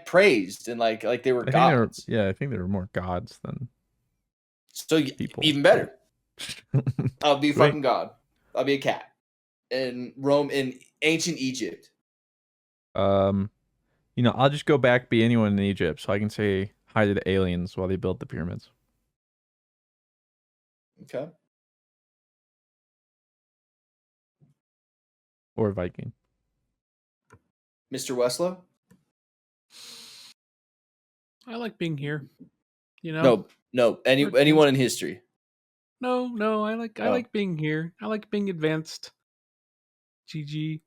praised and like they were gods. I think they were more gods than so people. Even better. I'll be Wait. fucking God. I'll be a cat. In Rome, in ancient Egypt. I'll just go back, be anyone in Egypt, so I can say hi to the aliens while they built the pyramids. Okay. Or Viking. Mr. Westlo? I like being here. You know? No. Anyone in history. No. I Oh. like being here. I like being advanced. GG.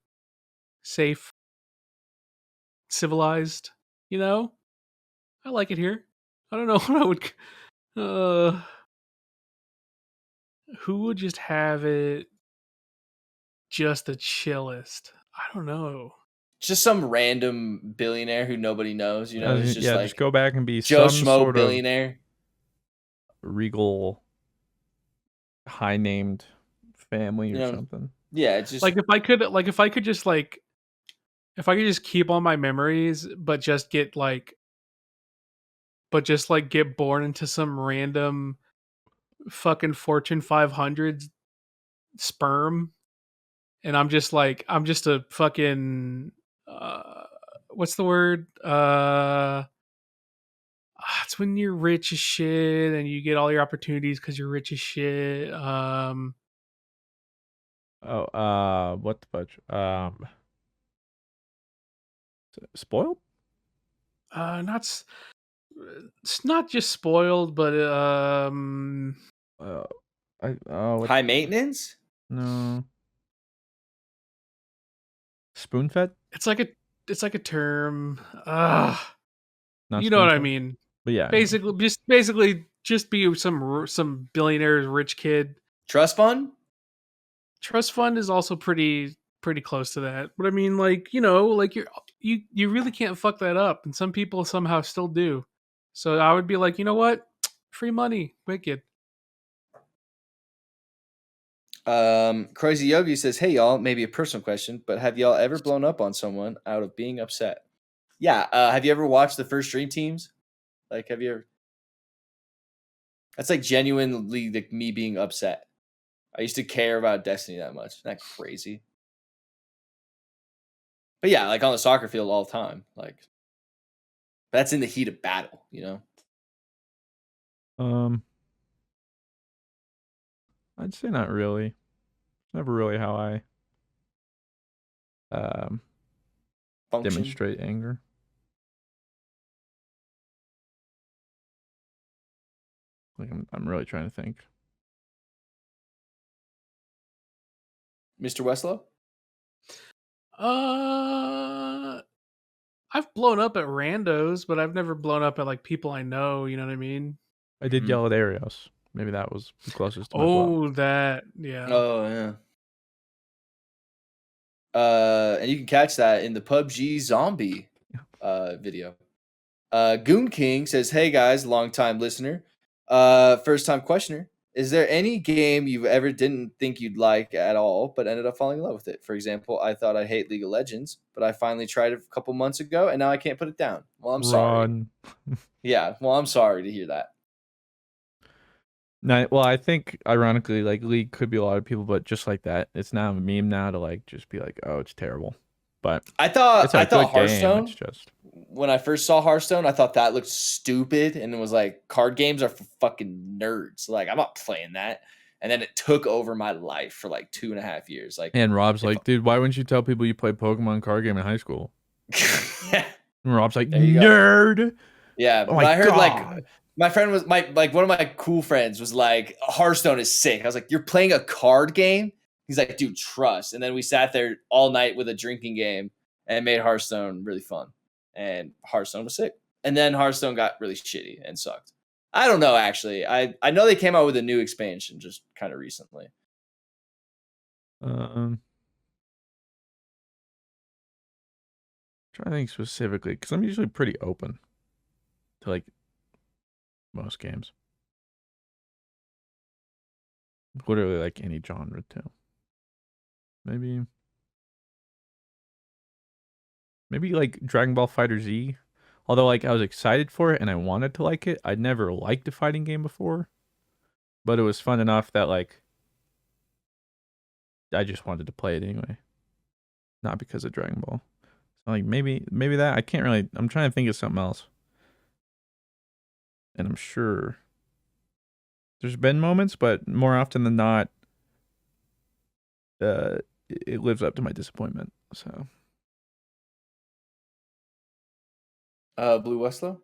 Safe. Civilized. You know? I like it here. I don't know what I would. Who would just have it just the chillest? I don't know. Just some random billionaire who nobody knows, you know? It's just like just go back and be Joe some Schmo sort billionaire. of regal, high-named family or something. Yeah, it's just if I could just keep all my memories, but just get get born into some random fucking Fortune 500 sperm, and I'm just a fucking what's the word? It's when you're rich as shit and you get all your opportunities because you're rich as shit. What the fudge? Spoiled? It's not just spoiled, but high maintenance? No. Spoon fed? it's like a term. Not You know what I spoon-fed? mean? But yeah. Basically, just be some billionaire's rich kid. Trust fund? Trust fund is also pretty close to that. But I mean, you really can't fuck that up, and some people somehow still do. So I would be like, you know what? Free money, wicked. Crazy Yogi says, "Hey y'all, maybe a personal question, but have y'all ever blown up on someone out of being upset?" Yeah. Have you ever watched the first Dream Teams? Like, have you ever? That's like genuinely like me being upset. I used to care about Destiny that much. Isn't that crazy? But yeah, like on the soccer field all the time. Like, that's in the heat of battle, you know? I'd say not really. Never really how I Function. demonstrate anger. Like I'm really trying to think. Mr. Westlow? I've blown up at randos, but I've never blown up at like people I know. You know what I mean? I did yell at Arios. Maybe that was the closest to my blow. Yeah. Oh yeah. And you can catch that in the PUBG zombie video. Goon King says, "Hey guys, long time listener, first time questioner. Is there any game you ever didn't think you'd like at all, but ended up falling in love with it? For example, I thought I'd hate League of Legends, but I finally tried it a couple months ago, and now I can't put it down. Well, I'm sorry. Yeah, well, I'm sorry to hear that. No, well, I think ironically, like League could be a lot of people, but just like that, it's now a meme now to like just be like, oh, it's terrible. But I thought Hearthstone. It's just when I first saw Hearthstone, I thought that looked stupid, and it was like card games are for fucking nerds. Like I'm not playing that. And then it took over my life for like 2.5 years. Like, and Rob's like, dude, why wouldn't you tell people you played Pokemon card game in high school? Yeah. And Rob's like, nerd. Yeah, oh but I heard God. like my friend was one of my cool friends was like, Hearthstone is sick. I was like, you're playing a card game? He's like, dude, trust. And then we sat there all night with a drinking game and made Hearthstone really fun. And Hearthstone was sick. And then Hearthstone got really shitty and sucked. I don't know, actually. I know they came out with a new expansion just kind of recently. Trying to think specifically, because I'm usually pretty open to like most games. Literally like any genre too. Maybe like Dragon Ball Fighter Z. Although like I was excited for it and I wanted to like it. I'd never liked a fighting game before. But it was fun enough that like I just wanted to play it anyway, not because of Dragon Ball. So like maybe that I can't really. I'm trying to think of something else, and I'm sure there's been moments, but more often than not, it lives up to my disappointment. So BlueWestlo?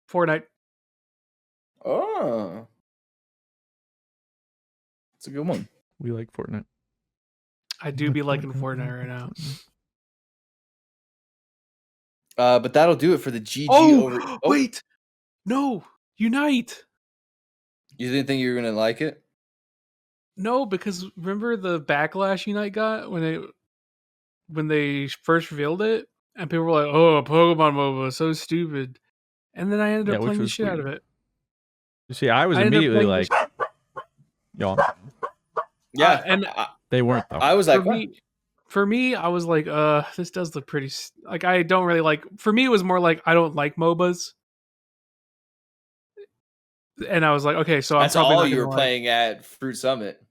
Fortnite. Oh. That's a good one. we like Fortnite. I do be liking Fortnite right now. But that'll do it for the GG over. Oh, wait. No. Unite. You didn't think you were gonna like it? No, because remember the backlash Unite got when they first revealed it, and people were like, "Oh, Pokemon MOBA is so stupid," and then I ended up which playing the was shit out weird. of it. You see, I was I ended up immediately playing like, y'all. Yeah, and They weren't though. I was like, for me, I was like, this does look pretty. Like, I don't really like. For me, it was more like I don't like MOBAs, and I was like, okay, so that's I'm probably all not you gonna were like. playing at Fruit Summit.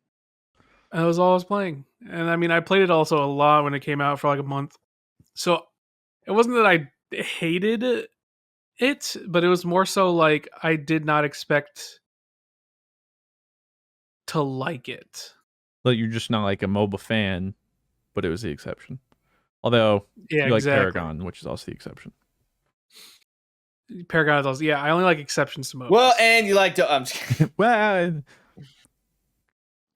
That was all I was playing, and I mean, I played it also a lot when it came out for like a month. So it wasn't that I hated it, but it was more so like I did not expect to like it. Like you're just not like a MOBA fan, but it was the exception. Although Yeah, you like exactly. Paragon, which is also the exception. Paragon is also, yeah. I only like exceptions to MOBAs. Well, and you like to Well,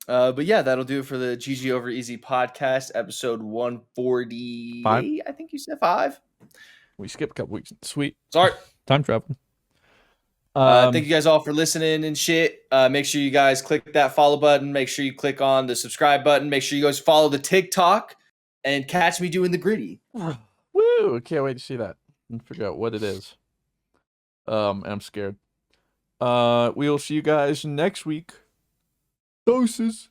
but yeah, that'll do it for the GG Over Easy podcast, episode 148. 5? I think you said 5. We skipped a couple weeks. Sweet. Sorry. Time travel. Thank you guys all for listening and shit. Make sure you guys click that follow button. Make sure you click on the subscribe button. Make sure you guys follow the TikTok and catch me doing the gritty. Woo! Can't wait to see that and figure out what it is. I'm scared. We will see you guys next week. Doses.